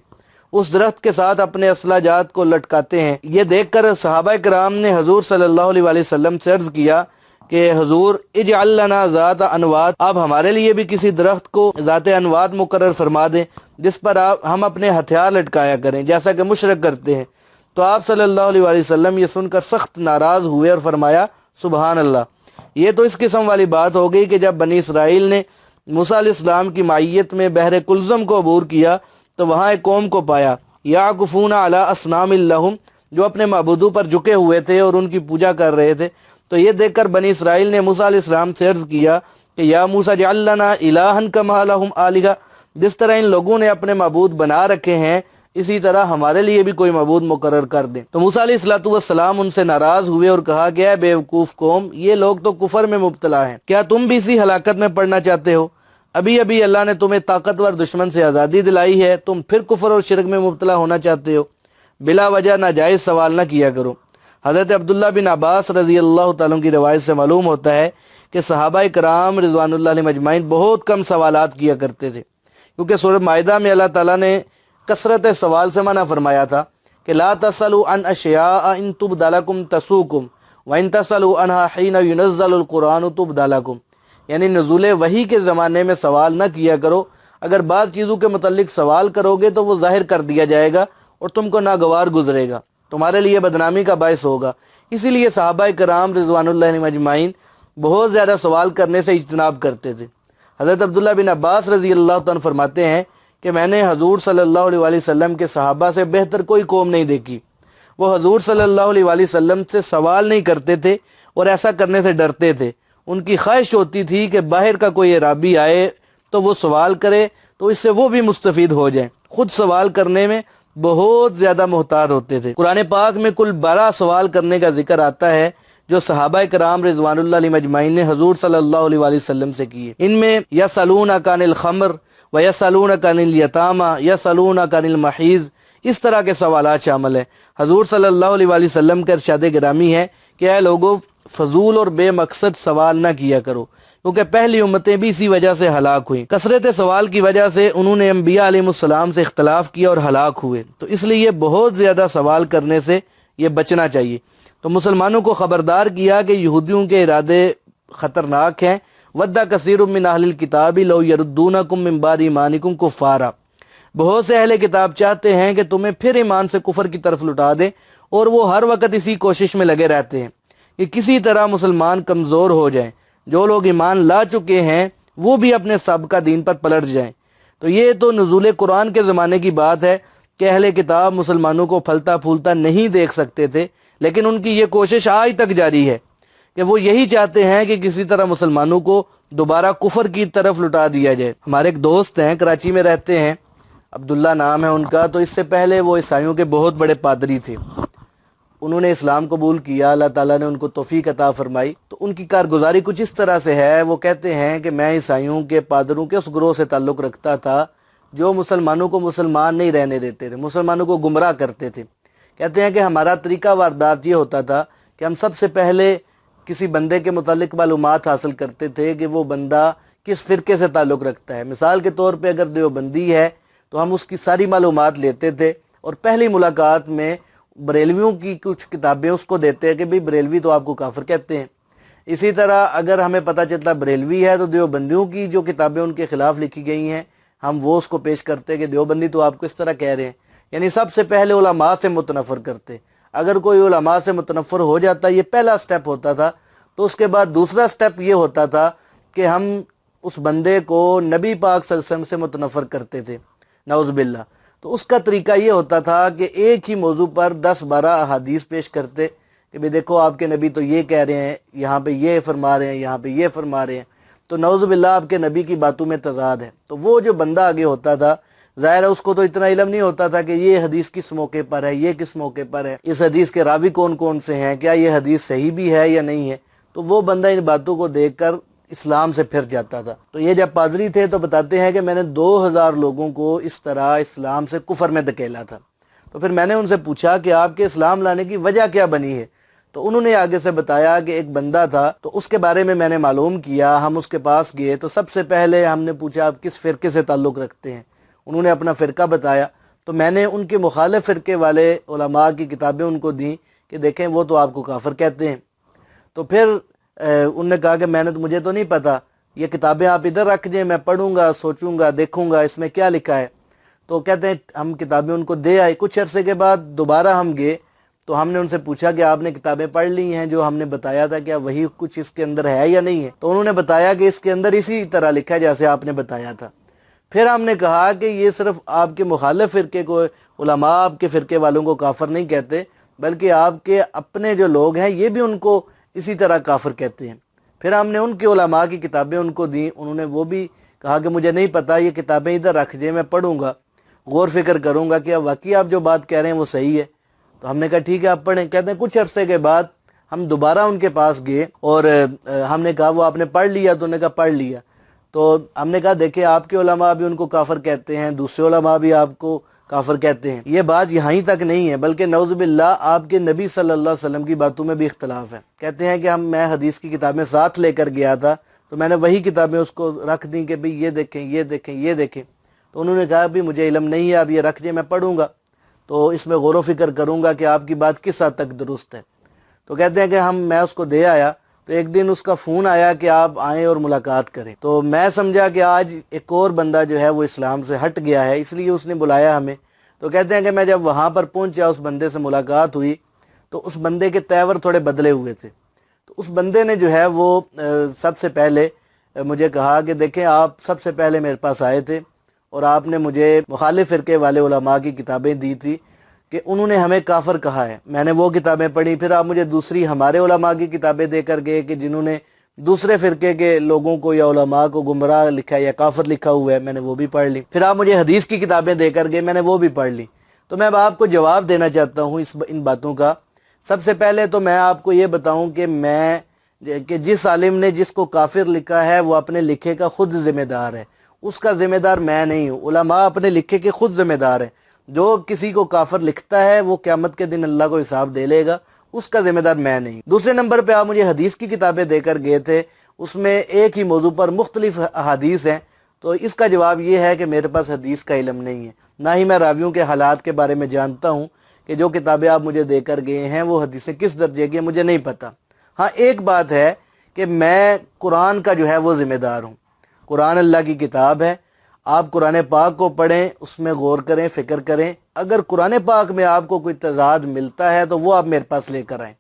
اس درخت کے ساتھ اپنے اسلحہ جات کو لٹکاتے ہیں۔ یہ دیکھ کر صحابہ کرام نے حضور صلی اللہ علیہ وآلہ وسلم سے عرض کیا کہ حضور اجعل لنا ذات انوات، آپ ہمارے لیے بھی کسی درخت کو ذات انوات مقرر فرما دیں جس پر ہم اپنے ہتھیار لٹکایا کریں، جیسا کہ مشرک کرتے ہیں۔ تو آپ صلی اللہ علیہ وآلہ وسلم یہ سن کر سخت ناراض ہوئے اور فرمایا سبحان اللہ، یہ تو اس قسم والی بات ہو گئی کہ جب بنی اسرائیل نے موسیٰ علیہ السلام کی معیت میں بحر کلزم کو عبور کیا تو وہاں ایک قوم کو پایا یعکفون علی اصنام لہم، جو اپنے معبودوں پر جھکے ہوئے تھے اور ان کی پوجا کر رہے تھے۔ تو یہ دیکھ کر بنی اسرائیل نے موسیٰ علیہ السلام سے عرض کیا کہ یا موسیٰ اجعل لنا الہا کما لہم آلہہ، جس طرح ان لوگوں نے اپنے معبود بنا رکھے ہیں اسی طرح ہمارے لیے بھی کوئی معبود مقرر کر دیں۔ تو موسیٰ علیہ السلام ان سے ناراض ہوئے اور کہا کہ اے بیوقوف قوم، یہ لوگ تو کفر میں مبتلا ہیں، کیا تم بھی اسی ہلاکت میں پڑنا چاہتے ہو؟ ابھی ابھی اللہ نے تمہیں طاقتور دشمن سے آزادی دلائی ہے، تم پھر کفر اور شرک میں مبتلا ہونا چاہتے ہو؟ بلا وجہ ناجائز سوال نہ کیا کرو۔ حضرت عبداللہ بن عباس رضی اللہ تعالیٰ کی روایت سے معلوم ہوتا ہے کہ صحابہ کرام رضوان اللہ علیہ مجمعین بہت کم سوالات کیا کرتے تھے، کیونکہ سورہ مائدہ میں اللہ تعالیٰ نے کثرت سوال سے منع فرمایا تھا کہ لا تسألوا عن اشیاء ان تبد لکم تسؤکم وان تسألوا عنها حین ینزل القرآن تبد لکم، یعنی نزول وحی کے زمانے میں سوال نہ کیا کرو، اگر بعض چیزوں کے متعلق سوال کرو گے تو وہ ظاہر کر دیا جائے گا اور تم کو ناگوار گزرے گا، تمہارے لیے بدنامی کا باعث ہوگا۔ اسی لیے صحابہ کرام رضوان اللہ علیہ مجمعین بہت زیادہ سوال کرنے سے اجتناب کرتے تھے۔ حضرت عبداللہ بن عباس رضی اللہ عنہ فرماتے ہیں کہ میں نے حضور صلی اللہ علیہ وآلہ وسلم کے صحابہ سے بہتر کوئی قوم نہیں دیکھی، وہ حضور صلی اللہ علیہ وآلہ وسلم سے سوال نہیں کرتے تھے اور ایسا کرنے سے ڈرتے تھے۔ ان کی خواہش ہوتی تھی کہ باہر کا کوئی اعرابی آئے تو وہ سوال کرے تو اس سے وہ بھی مستفید ہو جائیں، خود سوال کرنے میں بہت زیادہ محتاط ہوتے تھے۔ قرآن پاک میں کل 12 سوال کرنے کا ذکر آتا ہے جو صحابہ کرام رضوان اللہ علیہ مجمعین نے حضور صلی اللہ علیہ وآلہ وسلم سے کیے۔ ان میں یسألونک عن الخمر ویسألونک عن الیتامى یسألونک عن المحیض، اس طرح کے سوالات شامل ہیں۔ حضور صلی اللہ علیہ وآلہ وسلم کا ارشاد گرامی ہے کہ اے لوگوں، فضول اور بے مقصد سوال نہ کیا کرو، کیونکہ پہلی امتیں بھی اسی وجہ سے ہلاک ہوئیں۔ کثرت سوال کی وجہ سے انہوں نے انبیاء علیہ السلام سے اختلاف کیا اور ہلاک ہوئے، تو اس لیے بہت زیادہ سوال کرنے سے یہ بچنا چاہیے۔ تو مسلمانوں کو خبردار کیا کہ یہودیوں کے ارادے خطرناک ہیں۔ وَدَّ كَثِيرٌ مِّنْ أَهْلِ الْكِتَابِ لَوْ يَرُدُّونَكُم مِّن بَعْدِ ایمانکم کفارا، بہت سے اہل کتاب چاہتے ہیں کہ تمہیں پھر ایمان سے کفر کی طرف لٹا دیں، اور وہ ہر وقت اسی کوشش میں لگے رہتے ہیں کہ کسی طرح مسلمان کمزور ہو جائیں، جو لوگ ایمان لا چکے ہیں وہ بھی اپنے سابقہ دین پر پلٹ جائیں۔ تو یہ تو نزول قرآن کے زمانے کی بات ہے کہ اہل کتاب مسلمانوں کو پھلتا پھولتا نہیں دیکھ سکتے تھے، لیکن ان کی یہ کوشش آج تک جاری ہے کہ وہ یہی چاہتے ہیں کہ کسی طرح مسلمانوں کو دوبارہ کفر کی طرف لٹا دیا جائے۔ ہمارے ایک دوست ہیں، کراچی میں رہتے ہیں، عبداللہ نام ہے ان کا، تو اس سے پہلے وہ عیسائیوں کے بہت بڑے پادری تھے، انہوں نے اسلام قبول کیا، اللہ تعالیٰ نے ان کو توفیق عطا فرمائی۔ تو ان کی کارگزاری کچھ اس طرح سے ہے، وہ کہتے ہیں کہ میں عیسائیوں کے پادروں کے اس گروہ سے تعلق رکھتا تھا جو مسلمانوں کو مسلمان نہیں رہنے دیتے تھے، مسلمانوں کو گمراہ کرتے تھے۔ کہتے ہیں کہ ہمارا طریقہ واردات یہ ہوتا تھا کہ ہم سب سے پہلے کسی بندے کے متعلق معلومات حاصل کرتے تھے کہ وہ بندہ کس فرقے سے تعلق رکھتا ہے۔ مثال کے طور پہ اگر دیوبندی ہے تو ہم اس کی ساری معلومات لیتے تھے، اور پہلی ملاقات میں بریلویوں کی کچھ کتابیں اس کو دیتے ہیں کہ بھئی بریلوی تو آپ کو کافر کہتے ہیں۔ اسی طرح اگر ہمیں پتہ چلتا بریلوی ہے تو دیوبندیوں کی جو کتابیں ان کے خلاف لکھی گئی ہیں ہم وہ اس کو پیش کرتے ہیں کہ دیوبندی تو آپ کو اس طرح کہہ رہے ہیں۔ یعنی سب سے پہلے علماء سے متنفر کرتے، اگر کوئی علماء سے متنفر ہو جاتا، یہ پہلا سٹیپ ہوتا تھا، تو اس کے بعد دوسرا سٹیپ یہ ہوتا تھا کہ ہم اس بندے کو نبی پاک صلی اللہ علیہ وسلم سے متنفر کرتے تھے، نعوذ باللہ۔ تو اس کا طریقہ یہ ہوتا تھا کہ ایک ہی موضوع پر 10-12 احادیث پیش کرتے کہ بھئی دیکھو آپ کے نبی تو یہ کہہ رہے ہیں، یہاں پہ یہ فرما رہے ہیں، یہاں پہ یہ فرما رہے ہیں، تو نعوذ باللہ آپ کے نبی کی باتوں میں تضاد ہے۔ تو وہ جو بندہ آگے ہوتا تھا، ظاہر ہے اس کو تو اتنا علم نہیں ہوتا تھا کہ یہ حدیث کس موقع پر ہے، یہ کس موقع پر ہے، اس حدیث کے راوی کون کون سے ہیں، کیا یہ حدیث صحیح بھی ہے یا نہیں ہے۔ تو وہ بندہ ان باتوں کو دیکھ کر اسلام سے پھر جاتا تھا۔ تو یہ جب پادری تھے تو بتاتے ہیں کہ میں نے 2000 لوگوں کو اس طرح اسلام سے کفر میں دھکیلا تھا۔ تو پھر میں نے ان سے پوچھا کہ آپ کے اسلام لانے کی وجہ کیا بنی ہے؟ تو انہوں نے آگے سے بتایا کہ ایک بندہ تھا، تو اس کے بارے میں نے معلوم کیا، ہم اس کے پاس گئے تو سب سے پہلے ہم نے پوچھا آپ کس فرقے سے تعلق رکھتے ہیں؟ انہوں نے اپنا فرقہ بتایا، تو میں نے ان کے مخالف فرقے والے علماء کی کتابیں ان کو دیں کہ دیکھیں وہ تو آپ کو کافر کہتے ہیں۔ تو پھر انہوں نے کہا کہ مجھے تو نہیں پتا، یہ کتابیں آپ ادھر رکھ دیں، میں پڑھوں گا، سوچوں گا، دیکھوں گا اس میں کیا لکھا ہے۔ تو کہتے ہیں ہم کتابیں ان کو دے آئے، کچھ عرصے کے بعد دوبارہ ہم گئے تو ہم نے ان سے پوچھا کہ آپ نے کتابیں پڑھ لی ہیں جو ہم نے بتایا تھا، کیا وہی کچھ اس کے اندر ہے یا نہیں ہے؟ تو انہوں نے بتایا کہ اس کے اندر اسی طرح لکھا ہے جیسے آپ نے بتایا تھا۔ پھر ہم نے کہا کہ یہ صرف آپ کے مخالف فرقے کو، علماء آپ کے فرقے والوں کو کافر نہیں کہتے، بلکہ آپ کے اپنے جو لوگ ہیں یہ بھی ان کو اسی طرح کافر کہتے ہیں۔ پھر ہم نے ان کے علماء کی کتابیں ان کو دیں، انہوں نے وہ بھی کہا کہ مجھے نہیں پتا، یہ کتابیں ادھر رکھ دیں، میں پڑھوں گا، غور فکر کروں گا کہ واقعی آپ جو بات کہہ رہے ہیں وہ صحیح ہے۔ تو ہم نے کہا ٹھیک ہے آپ پڑھیں۔ کہتے ہیں کچھ عرصے کے بعد ہم دوبارہ ان کے پاس گئے اور ہم نے کہا وہ آپ نے پڑھ لیا؟ تو انہوں نے کہا پڑھ لیا۔ تو ہم نے کہا دیکھیں آپ کے علماء بھی ان کو کافر کہتے ہیں، دوسرے علماء بھی آپ کو کافر کہتے ہیں، یہ بات یہاں ہی تک نہیں ہے بلکہ نعوذ باللہ آپ کے نبی صلی اللہ علیہ وسلم کی باتوں میں بھی اختلاف ہے۔ کہتے ہیں کہ میں حدیث کی کتابیں ساتھ لے کر گیا تھا تو میں نے وہی کتابیں اس کو رکھ دیں کہ بھئی یہ دیکھیں، یہ دیکھیں، یہ دیکھیں۔ تو انہوں نے کہا بھی مجھے علم نہیں ہے، آپ یہ رکھ دیں، میں پڑھوں گا تو اس میں غور و فکر کروں گا کہ آپ کی بات کس حد تک درست ہے۔ تو کہتے ہیں کہ میں اس کو دے آیا تو ایک دن اس کا فون آیا کہ آپ آئیں اور ملاقات کریں۔ تو میں سمجھا کہ آج ایک اور بندہ جو ہے وہ اسلام سے ہٹ گیا ہے، اس لیے اس نے بلایا ہمیں۔ تو کہتے ہیں کہ میں جب وہاں پر پہنچا، اس بندے سے ملاقات ہوئی تو اس بندے کے تیور تھوڑے بدلے ہوئے تھے۔ تو اس بندے نے جو ہے وہ سب سے پہلے مجھے کہا کہ دیکھیں آپ سب سے پہلے میرے پاس آئے تھے اور آپ نے مجھے مخالف فرقے والے علماء کی کتابیں دی تھی کہ انہوں نے ہمیں کافر کہا ہے، میں نے وہ کتابیں پڑھی۔ پھر آپ مجھے دوسری ہمارے علماء کی کتابیں دے کر گئے کہ جنہوں نے دوسرے فرقے کے لوگوں کو یا علماء کو گمراہ لکھا ہے یا کافر لکھا ہوا ہے، میں نے وہ بھی پڑھ لی۔ پھر آپ مجھے حدیث کی کتابیں دے کر گئے، میں نے وہ بھی پڑھ لی۔ تو میں اب آپ کو جواب دینا چاہتا ہوں ان باتوں کا۔ سب سے پہلے تو میں آپ کو یہ بتاؤں کہ جس عالم نے جس کو کافر لکھا ہے وہ اپنے لکھے کا خود ذمہ دار ہے، اس کا ذمہ دار میں نہیں ہوں۔ علماء اپنے لکھے کے خود ذمہ دار ہیں، جو کسی کو کافر لکھتا ہے وہ قیامت کے دن اللہ کو حساب دے لے گا، اس کا ذمہ دار میں نہیں۔ دوسرے نمبر پہ آپ مجھے حدیث کی کتابیں دے کر گئے تھے، اس میں ایک ہی موضوع پر مختلف احادیث ہیں، تو اس کا جواب یہ ہے کہ میرے پاس حدیث کا علم نہیں ہے، نہ ہی میں راویوں کے حالات کے بارے میں جانتا ہوں کہ جو کتابیں آپ مجھے دے کر گئے ہیں وہ حدیثیں کس درجے کی ہیں مجھے نہیں پتہ۔ ہاں ایک بات ہے کہ میں قرآن کا جو ہے وہ ذمہ دار ہوں۔ قرآن اللہ کی کتاب ہے، آپ قرآن پاک کو پڑھیں، اس میں غور کریں، فکر کریں۔ اگر قرآن پاک میں آپ کو کوئی تضاد ملتا ہے تو وہ آپ میرے پاس لے کر آئیں۔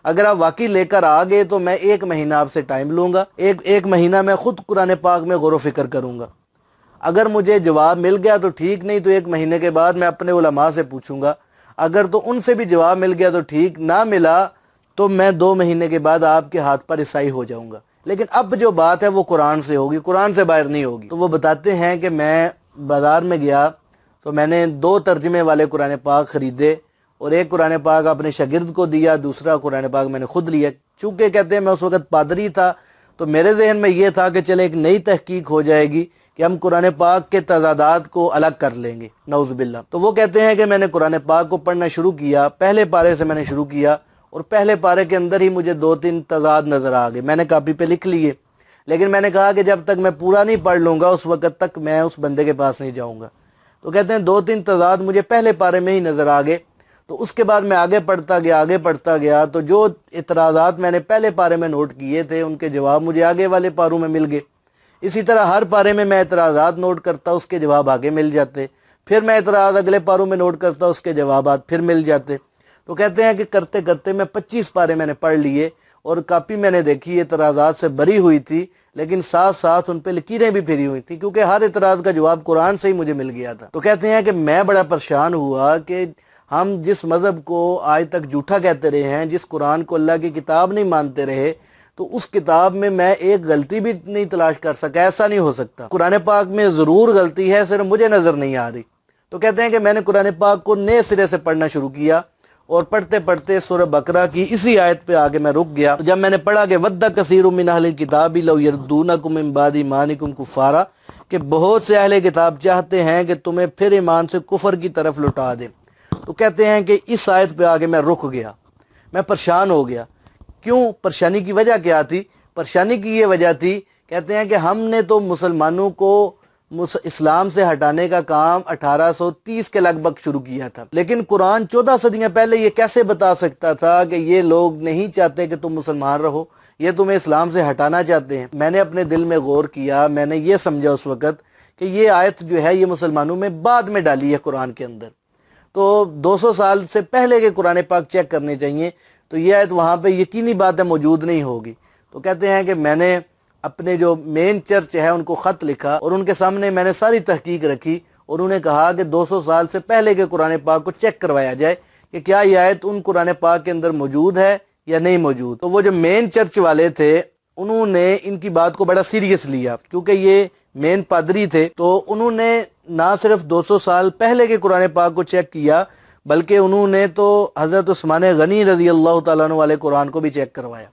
اگر آپ واقعی لے کر آ گئے تو میں 1 مہینہ آپ سے ٹائم لوں گا، ایک مہینہ میں خود قرآن پاک میں غور و فکر کروں گا۔ اگر مجھے جواب مل گیا تو ٹھیک، نہیں تو 1 مہینے کے بعد میں اپنے علماء سے پوچھوں گا، اگر تو ان سے بھی جواب مل گیا تو ٹھیک، نہ ملا تو میں 2 مہینے کے بعد آپ کے ہاتھ پر عیسائی ہو جاؤں گا۔ لیکن اب جو بات ہے وہ قرآن سے ہوگی، قرآن سے باہر نہیں ہوگی۔ تو وہ بتاتے ہیں کہ میں بازار میں گیا تو میں نے 2 ترجمے والے قرآن پاک خریدے، اور ایک قرآن پاک اپنے شاگرد کو دیا، دوسرا قرآن پاک میں نے خود لیا۔ چونکہ کہتے ہیں میں اس وقت پادری تھا تو میرے ذہن میں یہ تھا کہ چلے ایک نئی تحقیق ہو جائے گی کہ ہم قرآن پاک کے تضادات کو الگ کر لیں گے، نعوذ باللہ۔ تو وہ کہتے ہیں کہ میں نے قرآن پاک کو پڑھنا شروع کیا، پہلے پارے سے میں نے شروع کیا، اور پہلے پارے کے اندر ہی مجھے 2-3 تضاد نظر آ گئے۔ میں نے کاپی پہ لکھ لیے، لیکن میں نے کہا کہ جب تک میں پورا نہیں پڑھ لوں گا اس وقت تک میں اس بندے کے پاس نہیں جاؤں گا۔ تو کہتے ہیں 2-3 تضاد مجھے پہلے پارے میں ہی نظر آ گئے۔ تو اس کے بعد میں آگے پڑھتا گیا تو جو اعتراضات میں نے پہلے پارے میں نوٹ کیے تھے ان کے جواب مجھے آگے والے پاروں میں مل گئے۔ اسی طرح ہر پارے میں اعتراضات نوٹ کرتا، اس کے جواب آگے مل جاتے، پھر میں اعتراض اگلے پاروں میں نوٹ کرتا، اس کے جوابات پھر مل جاتے۔ تو کہتے ہیں کہ کرتے کرتے میں 25 پارے میں نے پڑھ لیے، اور کاپی میں نے دیکھی اعتراضات سے بری ہوئی تھی، لیکن ساتھ ساتھ ان پہ لکیریں بھی پھری ہوئی تھیں، کیونکہ ہر اعتراض کا جواب قرآن سے ہی مجھے مل گیا تھا۔ تو کہتے ہیں کہ میں بڑا پریشان ہوا کہ ہم جس مذہب کو آج تک جھوٹا کہتے رہے ہیں، جس قرآن کو اللہ کی کتاب نہیں مانتے رہے، تو اس کتاب میں ایک غلطی بھی نہیں تلاش کر سکا۔ ایسا نہیں ہو سکتا، قرآن پاک میں ضرور غلطی ہے، صرف مجھے نظر نہیں آ رہی۔ تو کہتے ہیں کہ میں نے قرآن پاک کو نئے سرے سے پڑھنا شروع کیا، اور پڑھتے پڑھتے سورہ بقرہ کی اسی آیت پہ آگے میں رک گیا۔ جب میں نے پڑھا کہ وَدَّ كَثِيرٌ مِّنْ أَهْلِ الْكِتَابِ لَوْ يَرُدُّونَكُم مِّن بَعْدِ إِيمَانِكُمْ كُفَّارًا، کہ بہت سے اہل کتاب چاہتے ہیں کہ تمہیں پھر ایمان سے کفر کی طرف لٹا دیں۔ تو کہتے ہیں کہ اس آیت پہ آگے میں رک گیا، میں پریشان ہو گیا۔ کیوں؟ پریشانی کی وجہ کیا تھی؟ پریشانی کی یہ وجہ تھی، کہتے ہیں کہ ہم نے تو مسلمانوں کو اسلام سے ہٹانے کا کام 1830 کے لگ بھگ شروع کیا تھا، لیکن قرآن 14 صدیاں پہلے یہ کیسے بتا سکتا تھا کہ یہ لوگ نہیں چاہتے کہ تم مسلمان رہو، یہ تمہیں اسلام سے ہٹانا چاہتے ہیں؟ میں نے اپنے دل میں غور کیا، میں نے یہ سمجھا اس وقت کہ یہ آیت جو ہے یہ مسلمانوں میں بعد میں ڈالی ہے قرآن کے اندر، تو 200 سال سے پہلے کے قرآن پاک چیک کرنے چاہیے، تو یہ آیت وہاں پہ یقینی بات ہے موجود نہیں ہوگی۔ تو کہتے ہیں کہ میں نے اپنے جو مین چرچ ہے ان کو خط لکھا، اور ان کے سامنے میں نے ساری تحقیق رکھی، اور انہیں کہا کہ 200 سال سے پہلے کے قرآن پاک کو چیک کروایا جائے کہ کیا یہ آیت ان قرآن پاک کے اندر موجود ہے یا نہیں موجود۔ تو وہ جو مین چرچ والے تھے انہوں نے ان کی بات کو بڑا سیریس لیا، کیونکہ یہ مین پادری تھے، تو انہوں نے نہ صرف 200 سال پہلے کے قرآن پاک کو چیک کیا، بلکہ انہوں نے تو حضرت عثمان غنی رضی اللہ تعالیٰ عنہ والے قرآن کو بھی چیک کروایا۔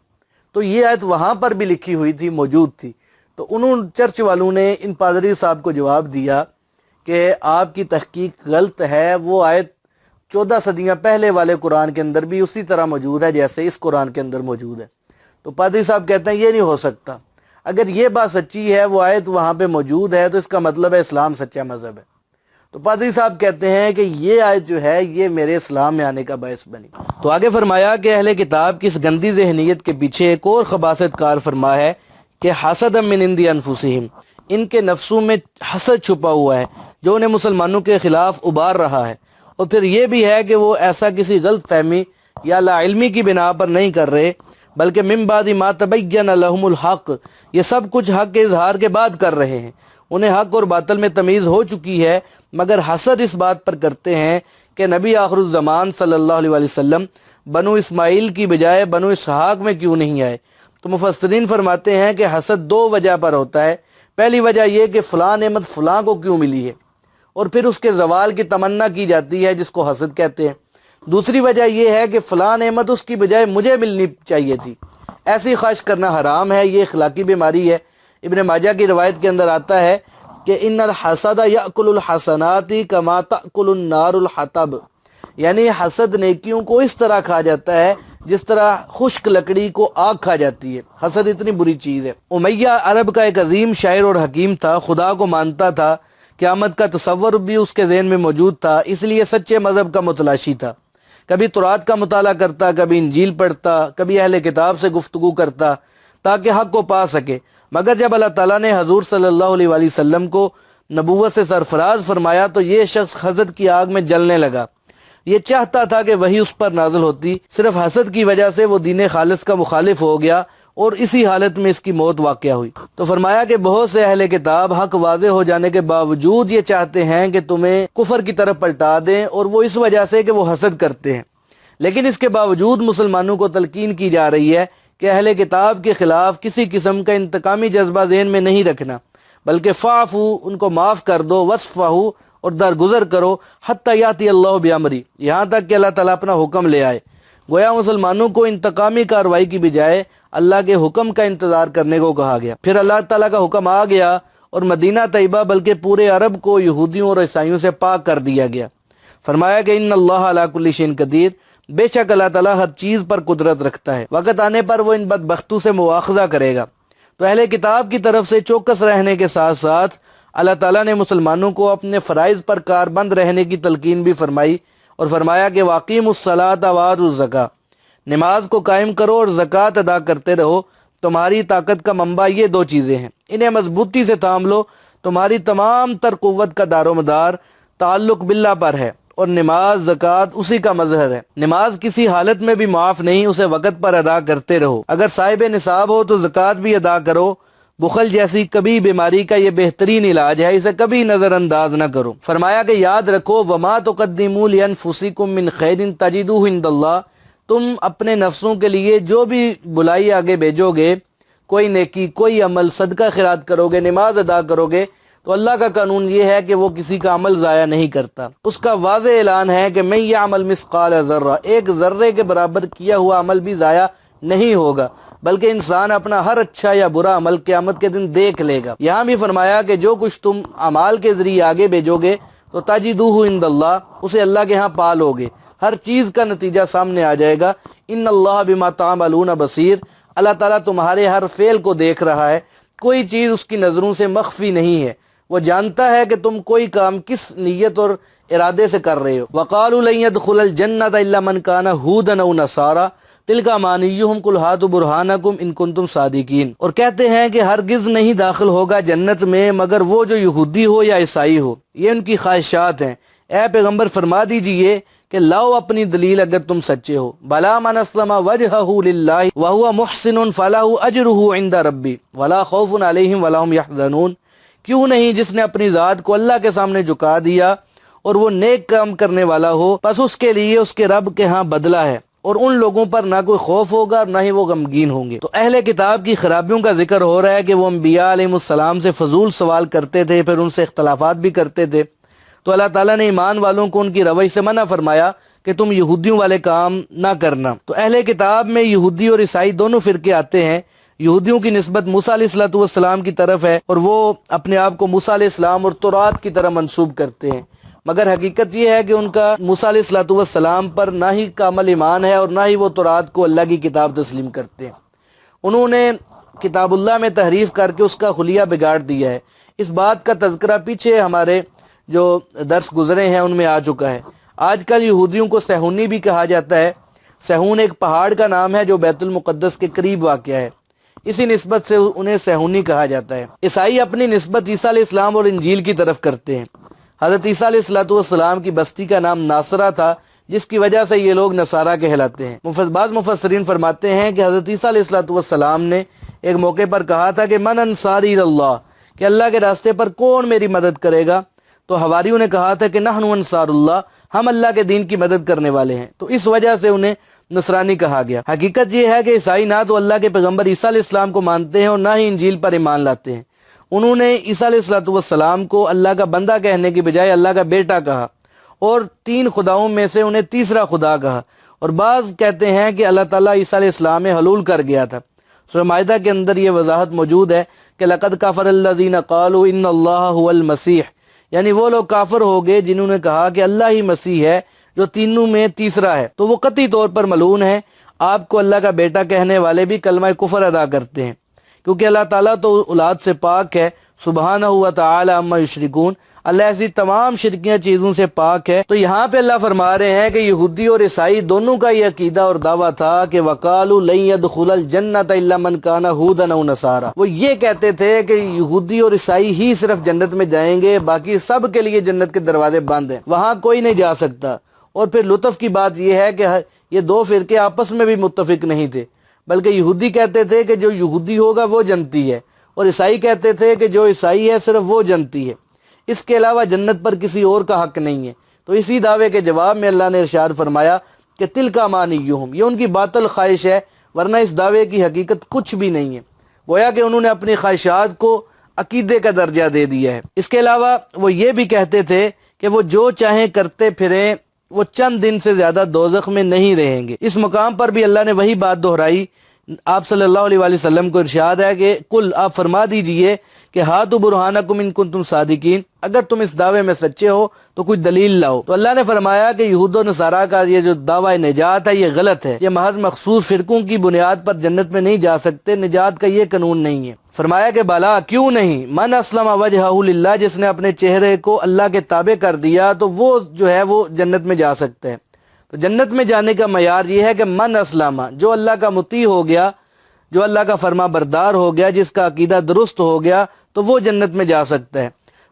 تو یہ آیت وہاں پر بھی لکھی ہوئی تھی، موجود تھی۔ تو انہوں چرچ والوں نے ان پادری صاحب کو جواب دیا کہ آپ کی تحقیق غلط ہے، وہ آیت 14 صدیاں پہلے والے قرآن کے اندر بھی اسی طرح موجود ہے جیسے اس قرآن کے اندر موجود ہے۔ تو پادری صاحب کہتے ہیں یہ نہیں ہو سکتا، اگر یہ بات سچی ہے، وہ آیت وہاں پہ موجود ہے، تو اس کا مطلب ہے اسلام سچا مذہب ہے۔ تو پادری صاحب کہتے ہیں کہ یہ آیت جو ہے یہ میرے اسلام میں آنے کا باعث بنی۔ تو آگے فرمایا کہ اہل کتاب کی اس گندی ذہنیت کے پیچھے ایک اور خباثت کار فرما ہے کہ حسد من عند انفسہم، ان کے نفسوں میں حسد چھپا ہوا ہے جو انہیں مسلمانوں کے خلاف ابار رہا ہے، اور پھر یہ بھی ہے کہ وہ ایسا کسی غلط فہمی یا لا علمی کی بنا پر نہیں کر رہے، بلکہ من بعد ما تبین لہم الحق، یہ سب کچھ حق کے اظہار کے بعد کر رہے ہیں، انہیں حق اور باطل میں تمیز ہو چکی ہے، مگر حسد اس بات پر کرتے ہیں کہ نبی آخر الزمان صلی اللہ علیہ وسلم بنو اسماعیل کی بجائے بنو اسحاق میں کیوں نہیں آئے۔ تو مفسرین فرماتے ہیں کہ حسد 2 وجہ پر ہوتا ہے۔ پہلی وجہ یہ کہ فلاں نعمت فلاں کو کیوں ملی ہے، اور پھر اس کے زوال کی تمنا کی جاتی ہے جس کو حسد کہتے ہیں۔ دوسری وجہ یہ ہے کہ فلاں نعمت اس کی بجائے مجھے ملنی چاہیے تھی، ایسی خواہش کرنا حرام ہے، یہ اخلاقی بیماری ہے۔ ابن ماجہ کی روایت کے اندر آتا ہے کہ ان الحسد یاکل الحسنات کما تاکل النار الحطب، یعنی حسد نیکیوں کو اس طرح کھا جاتا ہے جس طرح خشک لکڑی کو آگ کھا جاتی ہے۔ حسد اتنی بری چیز ہے۔ امیہ عرب کا ایک عظیم شاعر اور حکیم تھا، خدا کو مانتا تھا، قیامت کا تصور بھی اس کے ذہن میں موجود تھا، اس لیے سچے مذہب کا متلاشی تھا۔ کبھی تورات کا مطالعہ کرتا، کبھی انجیل پڑھتا، کبھی اہل کتاب سے گفتگو کرتا تاکہ حق کو پا سکے، مگر جب اللہ تعالیٰ نے حضور صلی اللہ علیہ وآلہ وسلم کو نبوت سے سرفراز فرمایا تو یہ شخص حسد کی آگ میں جلنے لگا۔ یہ چاہتا تھا کہ وہی اس پر نازل ہوتی، صرف حسد کی وجہ سے وہ دین خالص کا مخالف ہو گیا اور اسی حالت میں اس کی موت واقع ہوئی۔ تو فرمایا کہ بہت سے اہل کتاب حق واضح ہو جانے کے باوجود یہ چاہتے ہیں کہ تمہیں کفر کی طرف پلٹا دیں، اور وہ اس وجہ سے کہ وہ حسد کرتے ہیں، لیکن اس کے باوجود مسلمانوں کو تلقین کی جا رہی ہے کہ اہل کتاب کے خلاف کسی قسم کا انتقامی جذبہ ذہن میں نہیں رکھنا، بلکہ فاعفو، ان کو معاف کر دو، وصفحو، اور درگزر کرو، حتی یاتی اللہ بامری، یہاں تک کہ اللہ تعالیٰ اپنا حکم لے آئے۔ گویا مسلمانوں کو انتقامی کارروائی کی بجائے اللہ کے حکم کا انتظار کرنے کو کہا گیا۔ پھر اللہ تعالیٰ کا حکم آ گیا اور مدینہ طیبہ بلکہ پورے عرب کو یہودیوں اور عیسائیوں سے پاک کر دیا گیا۔ فرمایا کہ ان اللہ علی کل شیء قدیر، بے شک اللہ تعالیٰ ہر چیز پر قدرت رکھتا ہے، وقت آنے پر وہ ان بدبختوں سے مواخذہ کرے گا۔ تو اہل کتاب کی طرف سے چوکس رہنے کے ساتھ ساتھ اللہ تعالیٰ نے مسلمانوں کو اپنے فرائض پر کاربند رہنے کی تلقین بھی فرمائی، اور فرمایا کہ واقیموا الصلاۃ وآتوا الزکاۃ، نماز کو قائم کرو اور زکوٰۃ ادا کرتے رہو، تمہاری طاقت کا منبع یہ دو چیزیں ہیں، انہیں مضبوطی سے تھام لو، تمہاری تمام تر قوت کا دار و مدار تعلق باللہ پر ہے، اور نماز زکوٰۃ اسی کا مظہر ہے۔ نماز کسی حالت میں بھی معاف نہیں، اسے وقت پر ادا کرتے رہو، اگر صاحب نصاب ہو تو زکوٰۃ بھی ادا کرو۔ بخل جیسی کبھی بیماری کا یہ بہترین علاج ہے، اسے کبھی نظر انداز نہ کرو۔ فرمایا کہ یاد رکھو وما تقدموا لانفسکم من خیر تجدوہ عند اللہ، تم اپنے نفسوں کے لیے جو بھی بلائی آگے بھیجو گے، کوئی نیکی، کوئی عمل، صدقہ خیرات کرو گے، نماز ادا کرو گے، تو اللہ کا قانون یہ ہے کہ وہ کسی کا عمل ضائع نہیں کرتا۔ اس کا واضح اعلان ہے کہ من یعمل مثقال ذرہ، ایک ذرے کے برابر کیا ہوا عمل بھی ضائع نہیں ہوگا، بلکہ انسان اپنا ہر اچھا یا برا عمل قیامت کے دن دیکھ لے گا۔ یہاں بھی فرمایا کہ جو کچھ تم اعمال کے ذریعے آگے بھیجو گے تو تجدوہ عند اللہ، اسے اللہ کے ہاں پالو گے، ہر چیز کا نتیجہ سامنے آ جائے گا۔ ان اللہ بما تعملون بصیر، اللہ تعالیٰ تمہارے ہر فعل کو دیکھ رہا ہے، کوئی چیز اس کی نظروں سے مخفی نہیں ہے، وہ جانتا ہے کہ تم کوئی کام کس نیت اور ارادے سے کر رہے ہو۔ وقالوا لن يدخل الجنة الا من كان هودا او نصارى تلک امانیہم قل ہاتوا برہانکم ان کنتم صادقین، اور کہتے ہیں کہ ہرگز نہیں داخل ہوگا جنت میں مگر وہ جو یہودی ہو یا عیسائی ہو، یہ ان کی خواہشات ہیں۔ اے پیغمبر فرما دیجئے کہ لاؤ اپنی دلیل اگر تم سچے ہو۔ بلا من اسلم وجہہ للہ وہو محسن فلہ اجرہ عند ربی ولا خوف علیہم ولا ہم یحزنون، کیوں نہیں جس نے اپنی ذات کو اللہ کے سامنے جھکا دیا اور وہ نیک کام کرنے والا ہو، پس اس کے لیے اس کے رب کے ہاں بدلہ ہے، اور ان لوگوں پر نہ کوئی خوف ہوگا اور نہ ہی وہ غمگین ہوں گے۔ تو اہل کتاب کی خرابیوں کا ذکر ہو رہا ہے کہ وہ انبیاء علیہ السلام سے فضول سوال کرتے تھے، پھر ان سے اختلافات بھی کرتے تھے، تو اللہ تعالیٰ نے ایمان والوں کو ان کی روش سے منع فرمایا کہ تم یہودیوں والے کام نہ کرنا۔ تو اہل کتاب میں یہودی اور عیسائی دونوں فرقے آتے ہیں۔ یہودیوں کی نسبت موسیٰ علیہ السلام کی طرف ہے، اور وہ اپنے آپ کو موسیٰ علیہ السلام اور تورات کی طرح منسوب کرتے ہیں، مگر حقیقت یہ ہے کہ ان کا موسیٰ علیہ السلام پر نہ ہی کامل ایمان ہے اور نہ ہی وہ تورات کو اللہ کی کتاب تسلیم کرتے ہیں۔ انہوں نے کتاب اللہ میں تحریف کر کے اس کا خلیہ بگاڑ دیا ہے۔ اس بات کا تذکرہ پیچھے ہمارے جو درس گزرے ہیں ان میں آ چکا ہے۔ آج کل یہودیوں کو صہیونی بھی کہا جاتا ہے۔ صہیون ایک پہاڑ کا نام ہے جو بیت المقدس کے قریب واقع ہے، اسی نسبت سے انہیں صہیونی کہا جاتا ہے۔ عیسائی اپنی نسبت عیسیٰ علیہ السلام اور انجیل کی طرف کرتے ہیں۔ حضرت عیسیٰ علیہ السلام کی بستی کا نام ناصرہ تھا، جس کی وجہ سے یہ لوگ نصارہ کہلاتے ہیں۔ بعض مفسرین فرماتے ہیں کہ حضرت عیسیٰ علیہ السلام نے ایک موقع پر کہا تھا کہ من انصاری اللہ، کہ اللہ کے راستے پر کون میری مدد کرے گا؟ تو حواریوں نے کہا تھا کہ نحن انصار اللہ، ہم اللہ کے دین کی مدد کرنے والے ہیں، تو اس وجہ سے انہیں نصرانی کہا گیا۔ حقیقت یہ ہے کہ عیسائی نہ تو اللہ کے پیغمبر عیسیٰ علیہ السلام کو مانتے ہیں اور نہ ہی انجیل پر ایمان لاتے ہیں۔ انہوں نے عیسیٰ علیہ السلام کو اللہ کا بندہ کہنے کی بجائے اللہ کا بیٹا کہا، اور 3 خداؤں میں سے انہیں تیسرا خدا کہا، اور بعض کہتے ہیں کہ اللہ تعالیٰ عیسیٰ علیہ السلام میں حلول کر گیا تھا۔ سورہ مائدہ کے اندر یہ وضاحت موجود ہے کہ لقد کفر الذین قالوا ان اللہ هو المسیح، یعنی وہ لوگ کافر ہو گئے جنہوں نے کہا کہ اللہ ہی مسیح ہے جو تینوں میں تیسرا ہے، تو وہ قطعی طور پر ملعون ہے۔ آپ کو اللہ کا بیٹا کہنے والے بھی کلمہ کفر ادا کرتے ہیں، کیونکہ اللہ تعالیٰ تو اولاد سے پاک ہے، سبحانہ و تعالی عما یشرکون، اللہ ایسی تمام شرکیاں چیزوں سے پاک ہے۔ تو یہاں پہ اللہ فرما رہے ہیں کہ یہودی اور عیسائی دونوں کا یہ عقیدہ اور دعویٰ تھا کہ وَقَالُوا لَن يَدْخُلَ الْجَنَّةَ إِلَّا مَنْ كَانَ هُودًا أَوْ نَصَارَىٰ، وہ یہ کہتے تھے کہ یہودی اور عیسائی ہی صرف جنت میں جائیں گے، باقی سب کے لیے جنت کے دروازے بند ہیں، وہاں کوئی نہیں جا سکتا۔ اور پھر لطف کی بات یہ ہے کہ یہ دو فرقے آپس میں بھی متفق نہیں تھے، بلکہ یہودی کہتے تھے کہ جو یہودی ہوگا وہ جنتی ہے، اور عیسائی کہتے تھے کہ جو عیسائی ہے صرف وہ جنتی ہے، اس کے علاوہ جنت پر کسی اور کا حق نہیں ہے۔ تو اسی دعوے کے جواب میں اللہ نے ارشاد فرمایا کہ تلک امانیہم، یہ ان کی باطل خواہش ہے، ورنہ اس دعوے کی حقیقت کچھ بھی نہیں ہے۔ گویا کہ انہوں نے اپنی خواہشات کو عقیدے کا درجہ دے دیا ہے۔ اس کے علاوہ وہ یہ بھی کہتے تھے کہ وہ جو چاہیں کرتے پھریں، وہ چند دن سے زیادہ دوزخ میں نہیں رہیں گے۔ اس مقام پر بھی اللہ نے وہی بات دہرائی، آپ صلی اللہ علیہ وآلہ وسلم کو ارشاد ہے کہ کل، آپ فرما دیجئے کہ ہاتوا برہانکم ان کنتم صادقین، اگر تم اس دعوے میں سچے ہو تو کوئی دلیل لاؤ۔ تو اللہ نے فرمایا کہ یہود و نصارہ کا یہ جو دعویٰ نجات ہے یہ غلط ہے، یہ محض مخصوص فرقوں کی بنیاد پر جنت میں نہیں جا سکتے، نجات کا یہ قانون نہیں ہے۔ فرمایا کہ بلا، کیوں نہیں، من اسلم وجہہ للہ، جس نے اپنے چہرے کو اللہ کے تابع کر دیا تو وہ جو ہے وہ جنت میں جا سکتا ہے۔ تو جنت میں جانے کا معیار یہ ہے کہ من اسلم، جو اللہ کا مطیع ہو گیا، جو اللہ کا فرما بردار ہو گیا، جس کا عقیدہ درست ہو گیا، تو وہ جنت میں جا سکتا ہے۔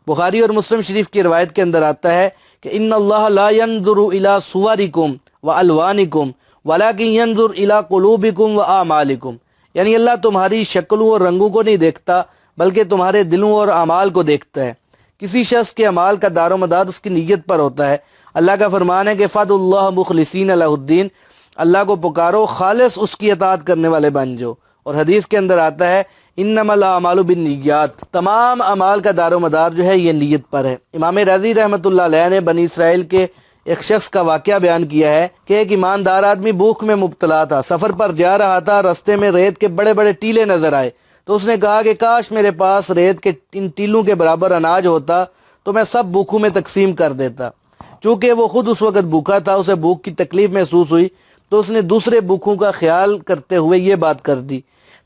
بخاری اور مسلم شریف کی روایت کے اندر آتا ہے کہ ان اللہ لا ينظر الى صورکم والوانکم ولکن ينظر الى قلوبکم واعمالکم، یعنی اللہ تمہاری شکلوں اور رنگوں کو نہیں دیکھتا بلکہ تمہارے دلوں اور اعمال کو دیکھتا ہے۔ کسی شخص کے اعمال کا دار و مدار اس کی نیت پر ہوتا ہے۔ اللہ کا فرمان ہے کہ فادعوا اللہ مخلصین لہ الدین، اللہ کو پکارو خالص اس کی اطاعت کرنے والے بن جاؤ۔ اور حدیث کے اندر آتا ہے انما الاعمال بالنیات، تمام اعمال کا دار و مدار جو ہے یہ نیت پر ہے۔ امام رازی رحمۃ اللہ علیہ نے بنی اسرائیل کے ایک شخص کا واقعہ بیان کیا ہے کہ ایک ایماندار آدمی بھوک میں مبتلا تھا، سفر پر جا رہا تھا، رستے میں ریت کے بڑے بڑے ٹیلے نظر آئے، تو اس نے کہا کہ کاش میرے پاس ریت کے ان ٹیلوں کے برابر اناج ہوتا تو میں سب بھوکوں میں تقسیم کر دیتا۔ چونکہ وہ خود اس وقت بھوکا تھا، اسے بھوک کی تکلیف محسوس ہوئی، تو اس نے دوسرے بھوکوں کا خیال کرتے ہوئے یہ بات کر دی۔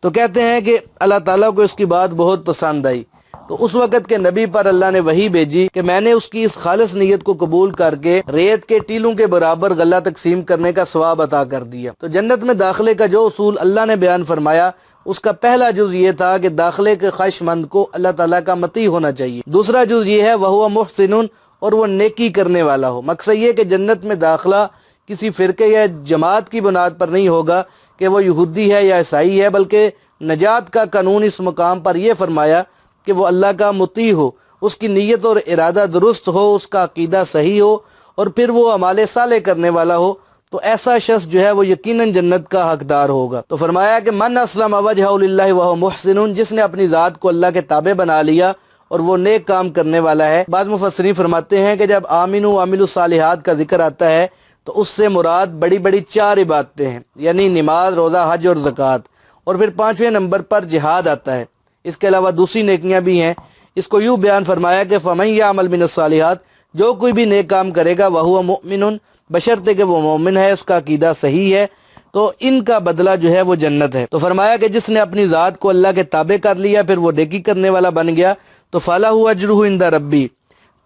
تو کہتے ہیں کہ اللہ تعالیٰ کو اس کی بات بہت پسند آئی، تو اس وقت کے نبی پر اللہ نے وحی بھیجی کہ میں نے اس کی اس خالص نیت کو قبول کر کے ریت کے ٹیلوں کے برابر غلہ تقسیم کرنے کا ثواب عطا کر دیا۔ تو جنت میں داخلے کا جو اصول اللہ نے بیان فرمایا، اس کا پہلا جز یہ تھا کہ داخلے کے خواہش مند کو اللہ تعالیٰ کا مطیع ہونا چاہیے۔ دوسرا جز یہ ہے وَهُوَ مُحْسِنٌ، اور وہ نیکی کرنے والا ہو۔ مقصد یہ کہ جنت میں داخلہ کسی فرقے یا جماعت کی بنیاد پر نہیں ہوگا کہ وہ یہودی ہے یا عیسائی ہے، بلکہ نجات کا قانون اس مقام پر یہ فرمایا کہ وہ اللہ کا مطیع ہو، اس کی نیت اور ارادہ درست ہو، اس کا عقیدہ صحیح ہو، اور پھر وہ اعمال صالح کرنے والا ہو، تو ایسا شخص جو ہے وہ یقیناً جنت کا حقدار ہوگا۔ تو فرمایا کہ من اسلم وجہہ للہ وہو محسن، جس نے اپنی ذات کو اللہ کے تابع بنا لیا اور وہ نیک کام کرنے والا ہے۔ بعض مفسرین فرماتے ہیں کہ جب آمنوا وعملوا الصالحات کا ذکر آتا ہے تو اس سے مراد بڑی بڑی 4 عبادتیں ہیں، یعنی نماز، روزہ، حج اور زکوٰۃ، اور پھر 5ویں نمبر پر جہاد آتا ہے۔ اس کے علاوہ دوسری نیکیاں بھی ہیں۔ اس کو یوں بیان فرمایا کہ فَمَن يَعْمَلْ مِنَ الصَّالِحَاتِ، جو کوئی بھی نیک کام کرے گا، وَهُوَ مُؤْمِنٌ، بشرطے کہ وہ مومن ہے، اس کا عقیدہ صحیح ہے، تو ان کا بدلہ جو ہے وہ جنت ہے۔ تو فرمایا کہ جس نے اپنی ذات کو اللہ کے تابع کر لیا، پھر وہ نیکی کرنے والا بن گیا، تو فَلَهُ أَجْرُهُ عِندَ رَبِّهِ،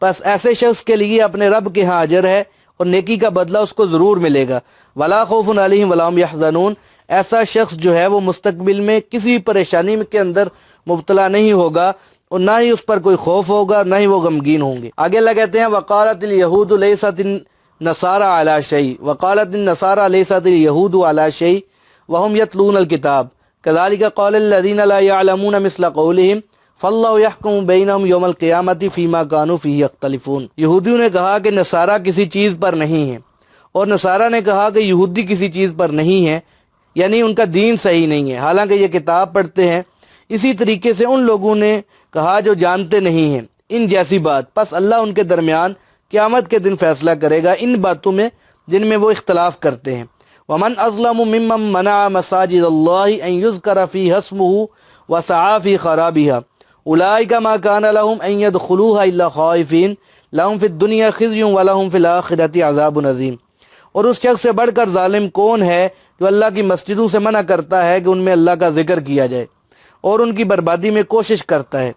پس ایسے شخص کے لیے اپنے رب کے ہاں اجر ہے اور نیکی کا بدلہ اس کو ضرور ملے گا۔ وَلَا خَوْفٌ عَلَيْهِمْ وَلَا هُمْ يَحْزَنُونَ، ایسا شخص جو ہے وہ مستقبل میں کسی پریشانی کے اندر مبتلا نہیں ہوگا، اور نہ ہی اس پر کوئی خوف ہوگا، نہ ہی وہ غمگین ہوں گے۔ آگے اللہ کہتے ہیں وَقَالَتِ الْيَهُودُ لَيْسَتِ النَّصَارَىٰ عَلَىٰ شَيْءٍ وَقَالَتِ النَّصَارَىٰ لَيْسَتِ الْيَهُودُ عَلَىٰ شَيْءٍ وَهُمْ يَتْلُونَ الْكِتَابَ كَذَٰلِكَ قَالَ الَّذِينَ لَا يَعْلَمُونَ مِثْلَ قَوْلِهِمْ فَاللَّهُ يَحْكُمُ بَيْنَهُمْ يَوْمَ الْقِيَامَةِ فِيمَا كَانُوا فِيهِ يَخْتَلِفُونَ۔ یہودیوں نے کہا کہ نصارہ کسی چیز پر نہیں ہے، اور نصارہ نے کہا کہ یہودی کسی چیز پر نہیں ہے، یعنی ان کا دین صحیح نہیں ہے، حالانکہ یہ کتاب پڑھتے ہیں۔ اسی طریقے سے ان لوگوں نے کہا جو جانتے نہیں ہیں ان جیسی بات، پس اللہ ان کے درمیان قیامت کے دن فیصلہ کرے گا ان باتوں میں جن میں وہ اختلاف کرتے ہیں۔ وَمَنْ أَظْلَمُ مِمَّنْ مَنَعَ مَسَاجِدَ اللَّهِ أَنْ يُذْكَرَ فِيهَا اسْمُهُ وَسَعَىٰ فِي خَرَابِهَا أُولَٰئِكَ مَا كَانَ لَهُمْ أَنْ يَدْخُلُوهَا إِلَّا خَائِفِينَ لَهُمْ فِي الدُّنْيَا خِزْيٌ وَلَهُمْ فِي الْآخِرَةِ عَذَابٌ عَظِيمٌ۔ اور اس شخص سے بڑھ کر ظالم کون ہے جو اللہ کی مسجدوں سے منع کرتا ہے کہ ان میں اللہ کا ذکر کیا جائے، اور ان کی بربادی میں کوشش کرتا ہے۔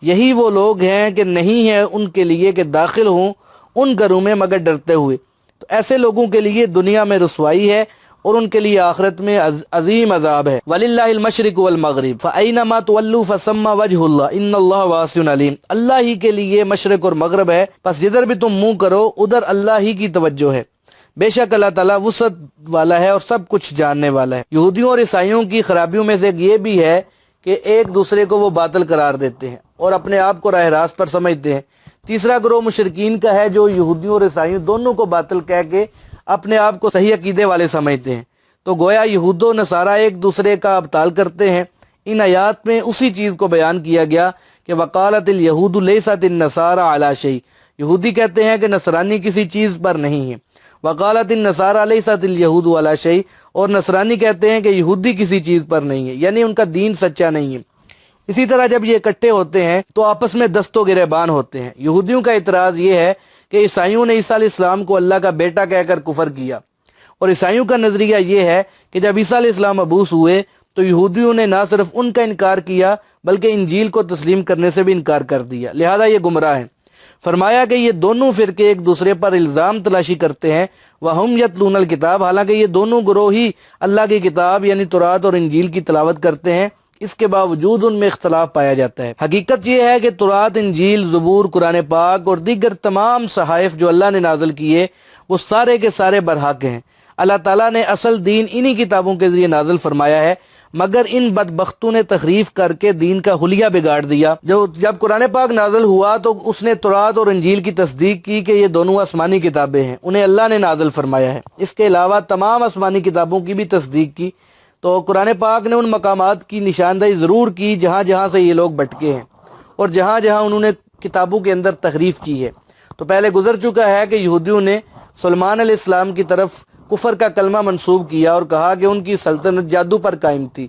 یہی وہ لوگ ہیں کہ نہیں ہے ان کے لیے کہ داخل ہوں ان گھروں میں مگر ڈرتے ہوئے، تو ایسے لوگوں کے لیے دنیا میں رسوائی ہے اور ان کے لیے آخرت میں عظیم عذاب ہے۔ وَلِلَّهِ الْمَشْرِقُ وَالْمَغْرِبُ فَأَيْنَمَا تُوَلُّوا فَثَمَّ وَجْهُ اللَّهِ إِنَّ اللَّهَ وَاسِعٌ عَلِيمٌ۔ اللہ ہی کے لیے مشرق اور مغرب ہے، پس جدھر بھی تم منہ کرو ادھر اللہ ہی کی توجہ ہے، بے شک اللہ تعالیٰ وسعت والا ہے اور سب کچھ جاننے والا ہے۔ یہودیوں اور عیسائیوں کی خرابیوں میں سے ایک یہ بھی ہے کہ ایک دوسرے کو وہ باطل قرار دیتے ہیں اور اپنے آپ کو راہ راست پر سمجھتے ہیں۔ تیسرا گروہ مشرکین کا ہے جو یہودیوں اور عیسائیوں دونوں کو باطل کہہ کے اپنے آپ کو صحیح عقیدے والے سمجھتے ہیں، تو گویا یہود و نصارہ ایک دوسرے کا ابطال کرتے ہیں۔ ان آیات میں اسی چیز کو بیان کیا گیا کہ وقالت الیہود لیست النصارى علی شیء، یہودی کہتے ہیں کہ نصرانی کسی چیز پر نہیں ہے، وقالت النصارى لیست الیہود علی شیء، اور نصرانی کہتے ہیں کہ یہودی کسی چیز پر نہیں ہے، یعنی ان کا دین سچا نہیں ہے۔ اسی طرح جب یہ اکٹھے ہوتے ہیں تو آپس میں دست و گریبان ہوتے ہیں۔ یہودیوں کا اعتراض یہ ہے کہ عیسائیوں نے عیسیٰ علیہ السلام کو اللہ کا بیٹا کہہ کر کفر کیا، اور عیسائیوں کا نظریہ یہ ہے کہ جب عیسیٰ علیہ السلام مبعوث ہوئے تو یہودیوں نے نہ صرف ان کا انکار کیا بلکہ انجیل کو تسلیم کرنے سے بھی انکار کر دیا، لہذا یہ گمراہ ہیں۔ فرمایا کہ یہ دونوں فرقے ایک دوسرے پر الزام تلاشی کرتے ہیں، وَهُمْ يَتْلُونَ الْكِتَابَ، حالانکہ یہ دونوں گروہ ہی اللہ کی کتاب یعنی تورات اور انجیل کی تلاوت کرتے ہیں، اس کے باوجود ان میں اختلاف پایا جاتا ہے۔ حقیقت یہ ہے کہ تورات، انجیل، زبور، قرآن پاک اور دیگر تمام صحائف جو اللہ نے نازل کیے وہ سارے کے سارے برحق ہیں۔ اللہ تعالیٰ نے اصل دین انہی کتابوں کے ذریعے نازل فرمایا ہے، مگر ان بدبختوں نے تخریف کر کے دین کا حلیہ بگاڑ دیا۔ جب قرآن پاک نازل ہوا تو اس نے تورات اور انجیل کی تصدیق کی کہ یہ دونوں آسمانی کتابیں ہیں، انہیں اللہ نے نازل فرمایا ہے۔ اس کے علاوہ تمام آسمانی کتابوں کی بھی تصدیق کی، تو قرآن پاک نے ان مقامات کی نشاندہی ضرور کی جہاں جہاں سے یہ لوگ بھٹکے ہیں اور جہاں جہاں انہوں نے کتابوں کے اندر تحریف کی ہے۔ تو پہلے گزر چکا ہے کہ یہودیوں نے سلیمان علیہ السلام کی طرف کفر کا کلمہ منسوب کیا اور کہا کہ ان کی سلطنت جادو پر قائم تھی،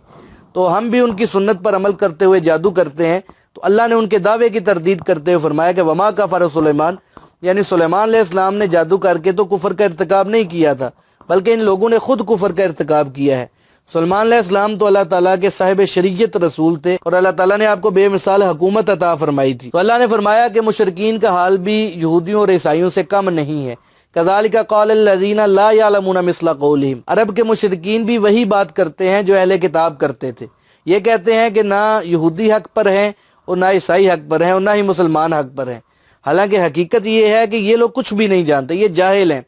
تو ہم بھی ان کی سنت پر عمل کرتے ہوئے جادو کرتے ہیں۔ تو اللہ نے ان کے دعوے کی تردید کرتے ہوئے فرمایا کہ وما کفر سلیمان، یعنی سلیمان علیہ السلام نے جادو کر کے تو کفر کا ارتکاب نہیں کیا تھا، بلکہ ان لوگوں نے خود کفر کا ارتکاب کیا ہے۔ سلیمان علیہ السلام تو اللہ تعالیٰ کے صاحب شریعت رسول تھے اور اللہ تعالیٰ نے آپ کو بے مثال حکومت عطا فرمائی تھی۔ تو اللہ نے فرمایا کہ مشرکین کا حال بھی یہودیوں اور عیسائیوں سے کم نہیں ہے۔ کذالک قال الذین لا یعلمون مثل قولہم، عرب کے مشرکین بھی وہی بات کرتے ہیں جو اہل کتاب کرتے تھے، یہ کہتے ہیں کہ نہ یہودی حق پر ہیں اور نہ عیسائی حق پر ہیں اور نہ ہی مسلمان حق پر ہیں، حالانکہ حقیقت یہ ہے کہ یہ لوگ کچھ بھی نہیں جانتے، یہ جاہل ہیں،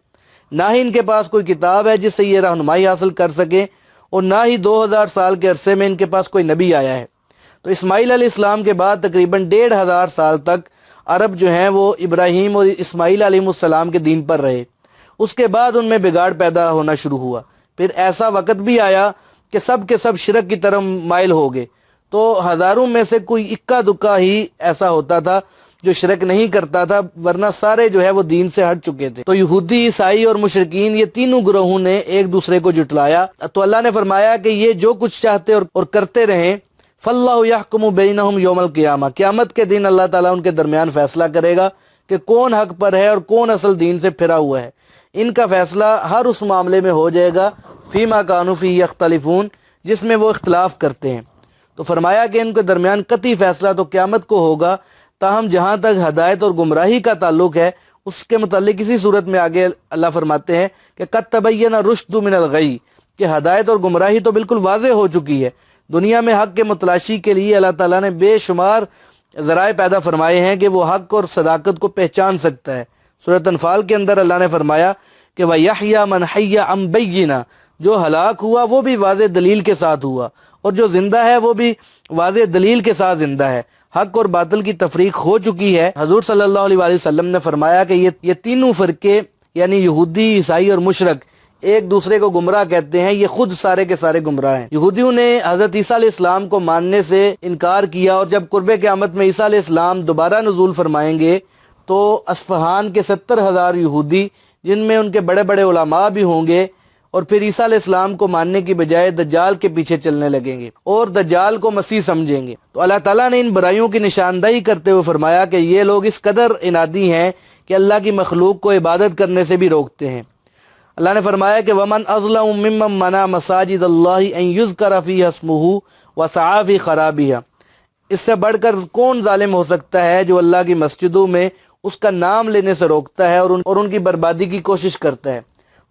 نہ ہی ان کے پاس کوئی کتاب ہے جس سے یہ رہنمائی حاصل کر سکیں، اور نہ ہی 2000 سال کے عرصے میں ان کے پاس کوئی نبی آیا ہے۔ تو اسماعیل علیہ السلام کے بعد تقریباً 1500 سال تک عرب جو ہیں وہ ابراہیم اور اسماعیل علیہ السلام کے دین پر رہے، اس کے بعد ان میں بگاڑ پیدا ہونا شروع ہوا، پھر ایسا وقت بھی آیا کہ سب کے سب شرک کی طرف مائل ہو گئے، تو ہزاروں میں سے کوئی اکا دکا ہی ایسا ہوتا تھا جو شرک نہیں کرتا تھا، ورنہ سارے جو ہے وہ دین سے ہٹ چکے تھے۔ تو یہودی، عیسائی اور مشرکین یہ تینوں گروہوں نے ایک دوسرے کو جھٹلایا، تو اللہ نے فرمایا کہ یہ جو کچھ چاہتے اور کرتے رہیں، فاللہ یحکم بینہم یوم القیامہ، قیامت کے دن اللہ تعالیٰ ان کے درمیان فیصلہ کرے گا کہ کون حق پر ہے اور کون اصل دین سے پھرا ہوا ہے۔ ان کا فیصلہ ہر اس معاملے میں ہو جائے گا فیما کانوا فیہ یختلفون، جس میں وہ اختلاف کرتے ہیں۔ تو فرمایا کہ ان کے درمیان قطعی فیصلہ تو قیامت کو ہوگا، تاہم جہاں تک ہدایت اور گمراہی کا تعلق ہے اس کے متعلق اسی صورت میں آگے اللہ فرماتے ہیں کہ قد تبین الرشد من الغی، کہ ہدایت اور گمراہی تو بالکل واضح ہو چکی ہے۔ دنیا میں حق کے متلاشی کے لیے اللہ تعالیٰ نے بے شمار ذرائع پیدا فرمائے ہیں کہ وہ حق اور صداقت کو پہچان سکتا ہے۔ سورۃ انفال کے اندر اللہ نے فرمایا کہ وَيَحْيَى مَنْ حَيَّ عَنْ بَيِّنَةٍ، جو ہلاک ہوا وہ بھی واضح دلیل کے ساتھ ہوا، اور جو زندہ ہے وہ بھی واضح دلیل کے ساتھ زندہ ہے۔ حق اور باطل کی تفریق ہو چکی ہے۔ حضور صلی اللہ علیہ وآلہ وسلم نے فرمایا کہ یہ تینوں فرقے یعنی یہودی، عیسائی اور مشرک ایک دوسرے کو گمراہ کہتے ہیں، یہ خود سارے کے سارے گمراہ ہیں۔ یہودیوں نے حضرت عیسیٰ علیہ السلام کو ماننے سے انکار کیا، اور جب قرب قیامت میں عیسیٰ علیہ السلام دوبارہ نزول فرمائیں گے تو اصفہان کے 70,000 یہودی، جن میں ان کے بڑے بڑے علماء بھی ہوں گے، اور پھر عیسیٰ علیہ السلام کو ماننے کی بجائے دجال کے پیچھے چلنے لگیں گے اور دجال کو مسیح سمجھیں گے۔ تو اللہ تعالیٰ نے ان برائیوں کی نشاندہی کرتے ہوئے فرمایا کہ یہ لوگ اس قدر انادی ہیں کہ اللہ کی مخلوق کو عبادت کرنے سے بھی روکتے ہیں۔ اللہ نے فرمایا کہ وَمَنْ أَظْلَمُ مِمَّنْ مَنَعَ مَسَاجِدَ اللَّهِ أَنْ يُذْكَرَ فِيهَا اسْمُهُ وسعى في خرابها، اس سے بڑھ کر کون ظالم ہو سکتا ہے جو اللہ کی مسجدوں میں اس کا نام لینے سے روکتا ہے اور ان کی بربادی کی کوشش کرتا ہے۔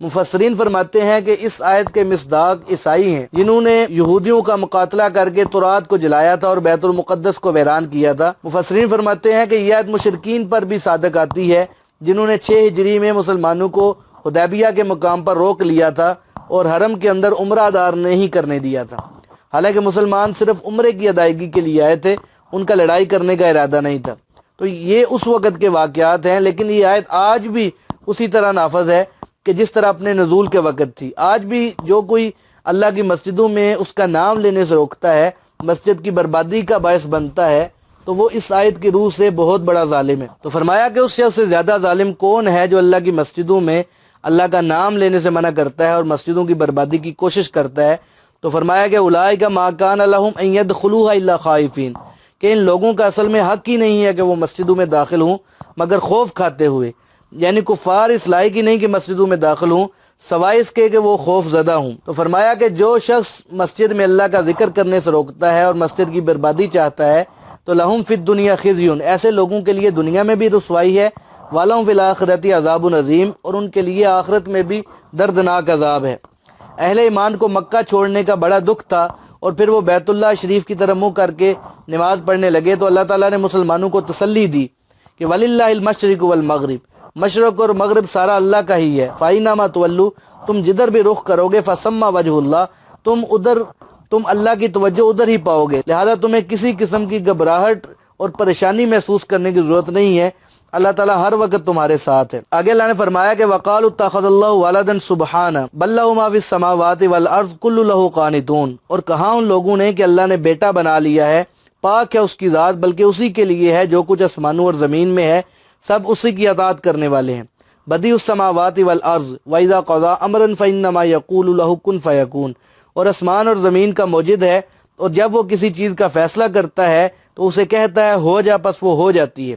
مفسرین فرماتے ہیں کہ اس آیت کے مصداق عیسائی ہیں جنہوں نے یہودیوں کا مقاتلہ کر کے تورات کو جلایا تھا اور بیت المقدس کو ویران کیا تھا۔ مفسرین فرماتے ہیں کہ یہ آیت مشرکین پر بھی صادق آتی ہے جنہوں نے 6 ہجری میں مسلمانوں کو حدیبیہ کے مقام پر روک لیا تھا اور حرم کے اندر عمرہ ادا نہیں کرنے دیا تھا، حالانکہ مسلمان صرف عمرے کی ادائیگی کے لیے آئے تھے، ان کا لڑائی کرنے کا ارادہ نہیں تھا۔ تو یہ اس وقت کے واقعات ہیں، لیکن یہ آیت آج بھی اسی طرح نافذ ہے کہ جس طرح اپنے نزول کے وقت تھی۔ آج بھی جو کوئی اللہ کی مسجدوں میں اس کا نام لینے سے روکتا ہے، مسجد کی بربادی کا باعث بنتا ہے، تو وہ اس آیت کی روح سے بہت بڑا ظالم ہے۔ تو فرمایا کہ اس شخص سے زیادہ ظالم کون ہے جو اللہ کی مسجدوں میں اللہ کا نام لینے سے منع کرتا ہے اور مسجدوں کی بربادی کی کوشش کرتا ہے۔ تو فرمایا کہ اولئک ما کان لہم ان یدخلوها الا خائفین، کہ ان لوگوں کا اصل میں حق ہی نہیں ہے کہ وہ مسجدوں میں داخل ہوں مگر خوف کھاتے ہوئے، یعنی کفار اس لائق ہی نہیں کہ مسجدوں میں داخل ہوں سوائے اس کے کہ وہ خوف زدہ ہوں۔ تو فرمایا کہ جو شخص مسجد میں اللہ کا ذکر کرنے سے روکتا ہے اور مسجد کی بربادی چاہتا ہے تو لہم فی الدنیا خزی، ایسے لوگوں کے لیے دنیا میں بھی رسوائی ہے، ولہم فی الآخرۃ عذاب عظیم، اور ان کے لیے آخرت میں بھی دردناک عذاب ہے۔ اہل ایمان کو مکہ چھوڑنے کا بڑا دکھ تھا اور پھر وہ بیت اللہ شریف کی طرف منہ کر کے نماز پڑھنے لگے تو اللہ تعالیٰ نے مسلمانوں کو تسلی دی کہ وَلِلَّهِ الْمَشْرِقُ وَالْمَغْرِبُ، مشرق اور مغرب سارا اللہ کا ہی ہے، فَأَيْنَمَا تُوَلُّوا، تم جدھر بھی رخ کرو گے، فَثَمَّ وَجْهُ اللَّهِ، تم اللہ کی توجہ ادھر ہی پاؤ گے، لہذا تمہیں کسی قسم کی گھبراہٹ اور پریشانی محسوس کرنے کی ضرورت نہیں ہے، اللہ تعالیٰ ہر وقت تمہارے ساتھ ہے۔ آگے اللہ نے فرمایا کہ وَقَالُوا اتَّخَذَ اللَّهُ وَلَدًا سُبْحَانَهُ بَل لَّهُ مَا فِي السَّمَاوَاتِ وَالْأَرْضِ كُلٌّ لَّهُ قَانِتُونَ، اور کہا ان لوگوں نے کہ اللہ نے بیٹا بنا لیا ہے، پاک ہے اس کی ذات، بلکہ اسی کے لیے ہے جو کچھ آسمانوں اور زمین میں ہے، سب اسی کی اطاعت کرنے والے ہیں۔ بدیع السماوات والارض واذا قضى امرا فانما يقول له كن فيكون، اور آسمان اور زمین کا موجد ہے، اور جب وہ کسی چیز کا فیصلہ کرتا ہے تو اسے کہتا ہے ہو جا، پس وہ ہو جاتی ہے۔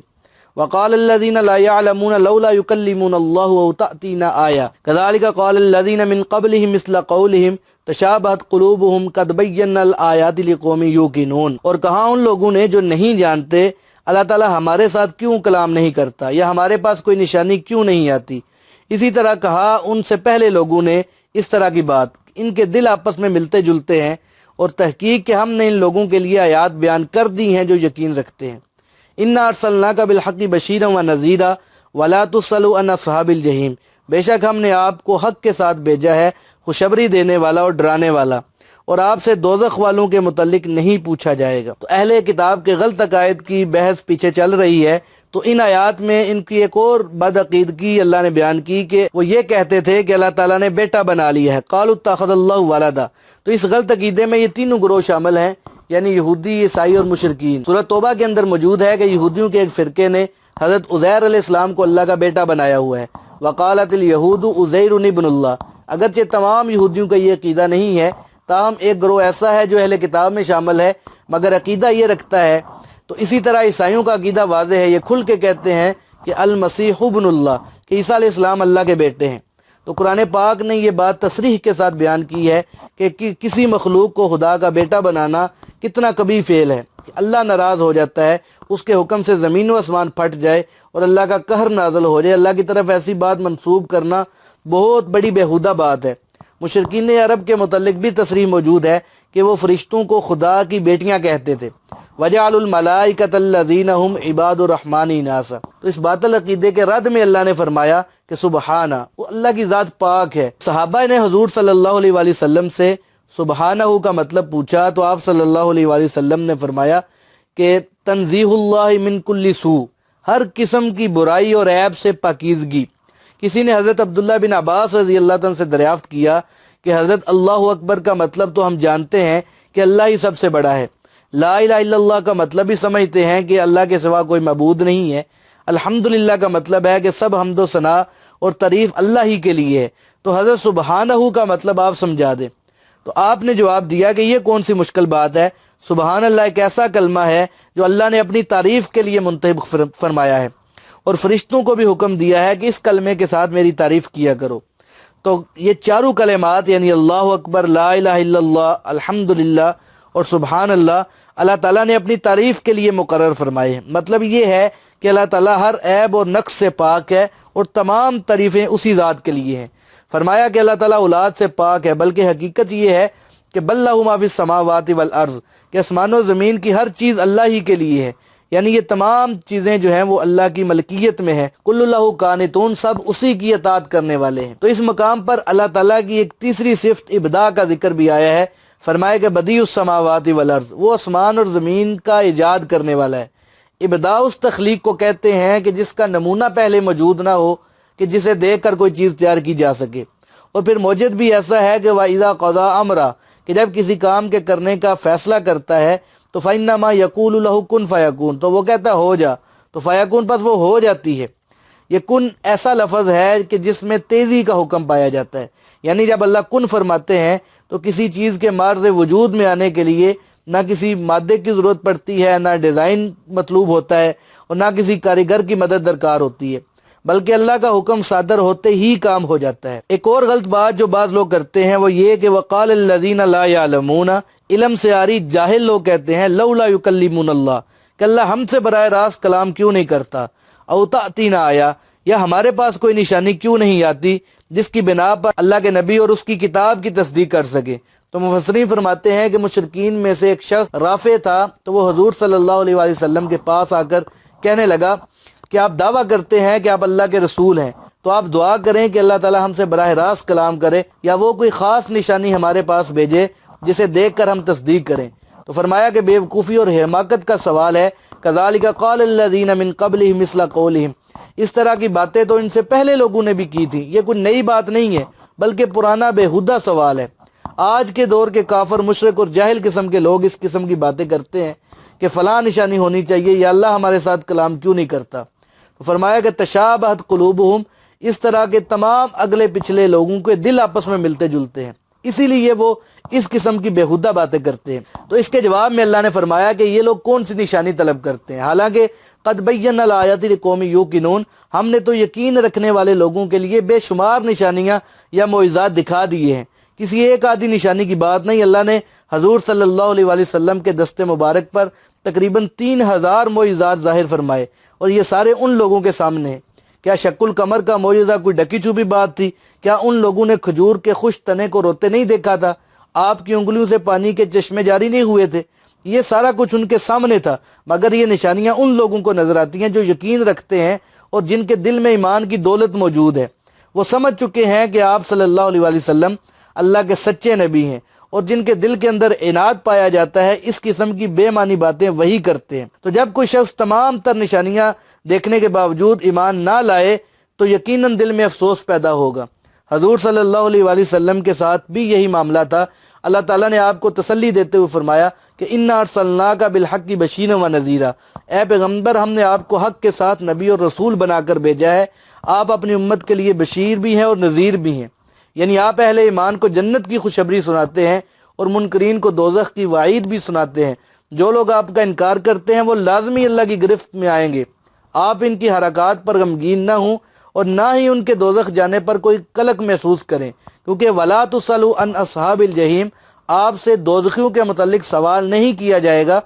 وقال الذين لا يعلمون لولا يكلمون الله او تأتينا آية كذلك قال الذين من قبلهم مثل قولهم تشابهت قلوبهم قد بينا الآيات لقوم يوقنون، اور کہا ان لوگوں نے جو نہیں جانتے اللہ تعالیٰ ہمارے ساتھ کیوں کلام نہیں کرتا یا ہمارے پاس کوئی نشانی کیوں نہیں آتی، اسی طرح کہا ان سے پہلے لوگوں نے اس طرح کی بات، ان کے دل آپس میں ملتے جلتے ہیں، اور تحقیق کہ ہم نے ان لوگوں کے لیے آیات بیان کر دی ہیں جو یقین رکھتے ہیں۔ انا ارسلناک بالحق بشیرا ونذیرا ولا تسألوا عن اصحاب الجحیم، بے شک ہم نے آپ کو حق کے ساتھ بھیجا ہے، خوشخبری دینے والا اور ڈرانے والا، اور آپ سے دوزخ والوں کے متعلق نہیں پوچھا جائے گا۔ تو اہل کتاب کے غلط عقائد کی بحث پیچھے چل رہی ہے، تو ان آیات میں ان کی ایک اور بدعقیدگی اللہ نے بیان کی کہ وہ یہ کہتے تھے کہ اللہ تعالیٰ نے بیٹا بنا لیا ہے، قالوا اتخذ اللہ ولدا۔ تو اس غلط عقیدے میں یہ تینوں گروہ شامل ہیں، یعنی یہودی، عیسائی اور مشرکین۔ سورۃ توبہ کے اندر موجود ہے کہ یہودیوں کے ایک فرقے نے حضرت عزیر علیہ السلام کو اللہ کا بیٹا بنایا ہوا ہے، وقالت الیہود عزیر ابن اللہ۔ اگرچہ تمام یہودیوں کا یہ عقیدہ نہیں ہے، تاہم ایک گروہ ایسا ہے جو اہل کتاب میں شامل ہے مگر عقیدہ یہ رکھتا ہے۔ تو اسی طرح عیسائیوں کا عقیدہ واضح ہے، یہ کھل کے کہتے ہیں کہ المسیح ابن اللہ، کہ عیسیٰ علیہ السلام اللہ کے بیٹے ہیں۔ تو قرآن پاک نے یہ بات تصریح کے ساتھ بیان کی ہے کہ کسی مخلوق کو خدا کا بیٹا بنانا کتنا کبھی فعل ہے، کہ اللہ ناراض ہو جاتا ہے، اس کے حکم سے زمین و آسمان پھٹ جائے اور اللہ کا قہر نازل ہو جائے، اللہ کی طرف ایسی بات منسوب کرنا بہت بڑی بیہودہ بات ہے۔ مشرکین عرب کے متعلق بھی تصریح موجود ہے کہ وہ فرشتوں کو خدا کی بیٹیاں کہتے تھے، وَجَعَلُوا الْمَلَائِكَةَ الَّذِينَ هُمْ عِبَادُ الرَّحْمَنِ إِنَاثًا۔ تو اس باطل عقیدے کے رد میں اللہ نے فرمایا کہ سبحانہ، وہ اللہ کی ذات پاک ہے۔ صحابہ نے حضور صلی اللہ علیہ وآلہ وسلم سے سبحانہ کا مطلب پوچھا تو آپ صلی اللہ علیہ وآلہ وسلم نے فرمایا کہ تنزیہ اللہ من کل سوء، ہر قسم کی برائی اور عیب سے پاکیزگی۔ کسی نے حضرت عبداللہ بن عباس رضی اللہ عنہ سے دریافت کیا کہ حضرت اللہ اکبر کا مطلب تو ہم جانتے ہیں کہ اللہ ہی سب سے بڑا ہے، لا الہ الا اللہ کا مطلب بھی سمجھتے ہیں کہ اللہ کے سوا کوئی معبود نہیں ہے، الحمدللہ کا مطلب ہے کہ سب حمد و ثنا اور تعریف اللہ ہی کے لیے ہے، تو حضرت سبحانہ کا مطلب آپ سمجھا دیں۔ تو آپ نے جواب دیا کہ یہ کون سی مشکل بات ہے، سبحان اللہ ایک ایسا کلمہ ہے جو اللہ نے اپنی تعریف کے لیے منتخب فرمایا ہے، اور فرشتوں کو بھی حکم دیا ہے کہ اس کلمے کے ساتھ میری تعریف کیا کرو۔ تو یہ چاروں کلمات یعنی اللہ اکبر، لا الہ الا اللہ، الحمدللہ اور سبحان اللہ اللہ تعالیٰ نے اپنی تعریف کے لیے مقرر فرمائے ہیں۔ مطلب یہ ہے کہ اللہ تعالیٰ ہر عیب اور نقص سے پاک ہے اور تمام تعریفیں اسی ذات کے لیے ہیں۔ فرمایا کہ اللہ تعالیٰ اولاد سے پاک ہے، بلکہ حقیقت یہ ہے کہ بل لہ ما فی السماوات والارض، کہ آسمان و زمین کی ہر چیز اللہ ہی کے لیے ہے، یعنی یہ تمام چیزیں جو ہیں وہ اللہ کی ملکیت میں ہیں۔ کل لہ قانتون، سب اسی کی اطاعت کرنے والے ہیں۔ تو اس مقام پر اللہ تعالیٰ کی ایک تیسری صفت ابداع کا ذکر بھی آیا ہے۔ فرمایا کہ بدیع السماوات والارض، وہ آسمان اور زمین کا ایجاد کرنے والا ہے۔ ابداع اس تخلیق کو کہتے ہیں کہ جس کا نمونہ پہلے موجود نہ ہو، کہ جسے دیکھ کر کوئی چیز تیار کی جا سکے۔ اور پھر موجد بھی ایسا ہے کہ وَإِذَا قَضَىٰ أَمْرًا، کہ جب کسی کام کے کرنے کا فیصلہ کرتا ہے تو فَإِنَّمَا يَقُولُ لَهُ كُن فَيَكُونُ، تو وہ کہتا ہے ہو جا، تو فَيَكُون پس وہ ہو جاتی ہے۔ یہ کن ایسا لفظ ہے کہ جس میں تیزی کا حکم پایا جاتا ہے، یعنی جب اللہ کن فرماتے ہیں تو کسی چیز کے معرض وجود میں آنے کے لیے نہ کسی مادے کی ضرورت پڑتی ہے، نہ ڈیزائن مطلوب ہوتا ہے، اور نہ کسی کاریگر کی مدد درکار ہوتی ہے، بلکہ اللہ کا حکم صادر ہوتے ہی کام ہو جاتا ہے۔ ایک اور غلط بات جو بعض لوگ کرتے ہیں وہ یہ کہ وقال الذین لا یعلمون، علم سے آری جاہل لوگ کہتے ہیں لولا یکلمون اللہ، کہ اللہ ہم سے براہ راست کلام کیوں نہیں کرتا، او تأتینا آیا، یا ہمارے پاس کوئی نشانی کیوں نہیں آتی جس کی بنا پر اللہ کے نبی اور اس کی کتاب کی تصدیق کر سکے۔ تو مفسرین فرماتے ہیں کہ مشرکین میں سے ایک شخص رافع تھا، تو وہ حضور صلی اللہ علیہ وآلہ وسلم کے پاس آ کر کہنے لگا کہ آپ دعویٰ کرتے ہیں کہ آپ اللہ کے رسول ہیں، تو آپ دعا کریں کہ اللہ تعالی ہم سے براہ راست کلام کرے، یا وہ کوئی خاص نشانی ہمارے پاس بھیجے جسے دیکھ کر ہم تصدیق کریں۔ تو فرمایا کہ بے وقوفی اور حماقت کا سوال ہے۔ کذالک قال الذین من قبلہم مثل قولہم، اس طرح کی باتیں تو ان سے پہلے لوگوں نے بھی کی تھی، یہ کوئی نئی بات نہیں ہے بلکہ پرانا بےہودہ سوال ہے۔ آج کے دور کے کافر، مشرک اور جاہل قسم کے لوگ اس قسم کی باتیں کرتے ہیں کہ فلاں نشانی ہونی چاہیے، یا اللہ ہمارے ساتھ کلام کیوں نہیں کرتا۔ تو فرمایا کہ تشابہت قلوبہم، اس طرح کے تمام اگلے پچھلے لوگوں کے دل آپس میں ملتے جلتے ہیں، اسی لیے وہ اس قسم کی بےہودہ باتیں کرتے ہیں۔ تو اس کے جواب میں اللہ نے فرمایا کہ یہ لوگ کون سی نشانی طلب کرتے ہیں، حالانکہ قد بینا الآیات لقوم یوقنون، ہم نے تو یقین رکھنے والے لوگوں کے لیے بے شمار نشانیاں یا معجزات دکھا دیے ہیں۔ کسی ایک آدھی نشانی کی بات نہیں، اللہ نے حضور صلی اللہ علیہ وآلہ وسلم کے دست مبارک پر تقریباً 3000 معجزات ظاہر فرمائے، اور یہ سارے ان لوگوں کے سامنے ہیں۔ کیا شق القمر کا معجزہ کوئی ڈکی چوبی بات تھی؟ کیا ان لوگوں نے کھجور کے خشک تنے کو روتے نہیں دیکھا تھا؟ آپ کی انگلیوں سے پانی کے چشمے جاری نہیں ہوئے تھے؟ یہ سارا کچھ ان کے سامنے تھا، مگر یہ نشانیاں ان لوگوں کو نظر آتی ہیں جو یقین رکھتے ہیں اور جن کے دل میں ایمان کی دولت موجود ہے۔ وہ سمجھ چکے ہیں کہ آپ صلی اللہ علیہ وآلہ وسلم اللہ کے سچے نبی ہیں، اور جن کے دل کے اندر عناد پایا جاتا ہے اس قسم کی بے معنی باتیں وہی کرتے ہیں۔ تو جب کوئی شخص تمام تر نشانیاں دیکھنے کے باوجود ایمان نہ لائے تو یقیناً دل میں افسوس پیدا ہوگا۔ حضور صلی اللہ علیہ وآلہ وسلم کے ساتھ بھی یہی معاملہ تھا۔ اللہ تعالیٰ نے آپ کو تسلی دیتے ہوئے فرمایا کہ انا ارسلناک بالحق بشیرا ونذیرا، اے پیغمبر ہم نے آپ کو حق کے ساتھ نبی اور رسول بنا کر بھیجا ہے، آپ اپنی امت کے لیے بشیر بھی ہیں اور نذیر بھی ہیں، یعنی آپ اہل ایمان کو جنت کی خوشخبری سناتے ہیں اور منکرین کو دوزخ کی وعید بھی سناتے ہیں۔ جو لوگ آپ کا انکار کرتے ہیں وہ لازمی اللہ کی گرفت میں آئیں گے۔ آپ ان کی حرکات پر غمگین نہ ہوں اور نہ ہی ان کے دوزخ جانے پر کوئی قلق محسوس کریں، کیونکہ وَلَا تُسْأَلُوا عَنْ أَصْحَابِ الْجَحِيمِ، آپ سے دوزخیوں کے متعلق سوال نہیں کیا جائے گا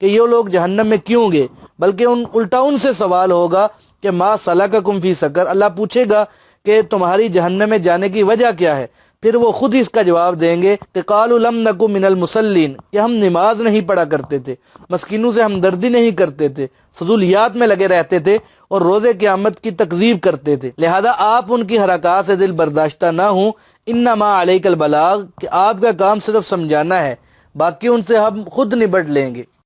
کہ یہ لوگ جہنم میں کیوں گئے، بلکہ الٹا ان سے سوال ہوگا کہ مَا سَلَكَكُمْ فِي سَقَرَ، اللہ پوچھے گا کہ تمہاری جہنم میں جانے کی وجہ کیا ہے، پھر وہ خود اس کا جواب دیں گے کہ قَالُوا لَمْ نَكُ مِنَ الْمُصَلِّينَ، کہ ہم نماز نہیں پڑھا کرتے تھے، مسکینوں سے ہمدردی نہیں کرتے تھے، فضولیات میں لگے رہتے تھے اور روز قیامت کی تکذیب کرتے تھے، لہذا آپ ان کی حرکات سے دل برداشتہ نہ ہوں۔ انما علیک البلاغ، کہ آپ کا کام صرف سمجھانا ہے، باقی ان سے ہم خود نبٹ لیں گے۔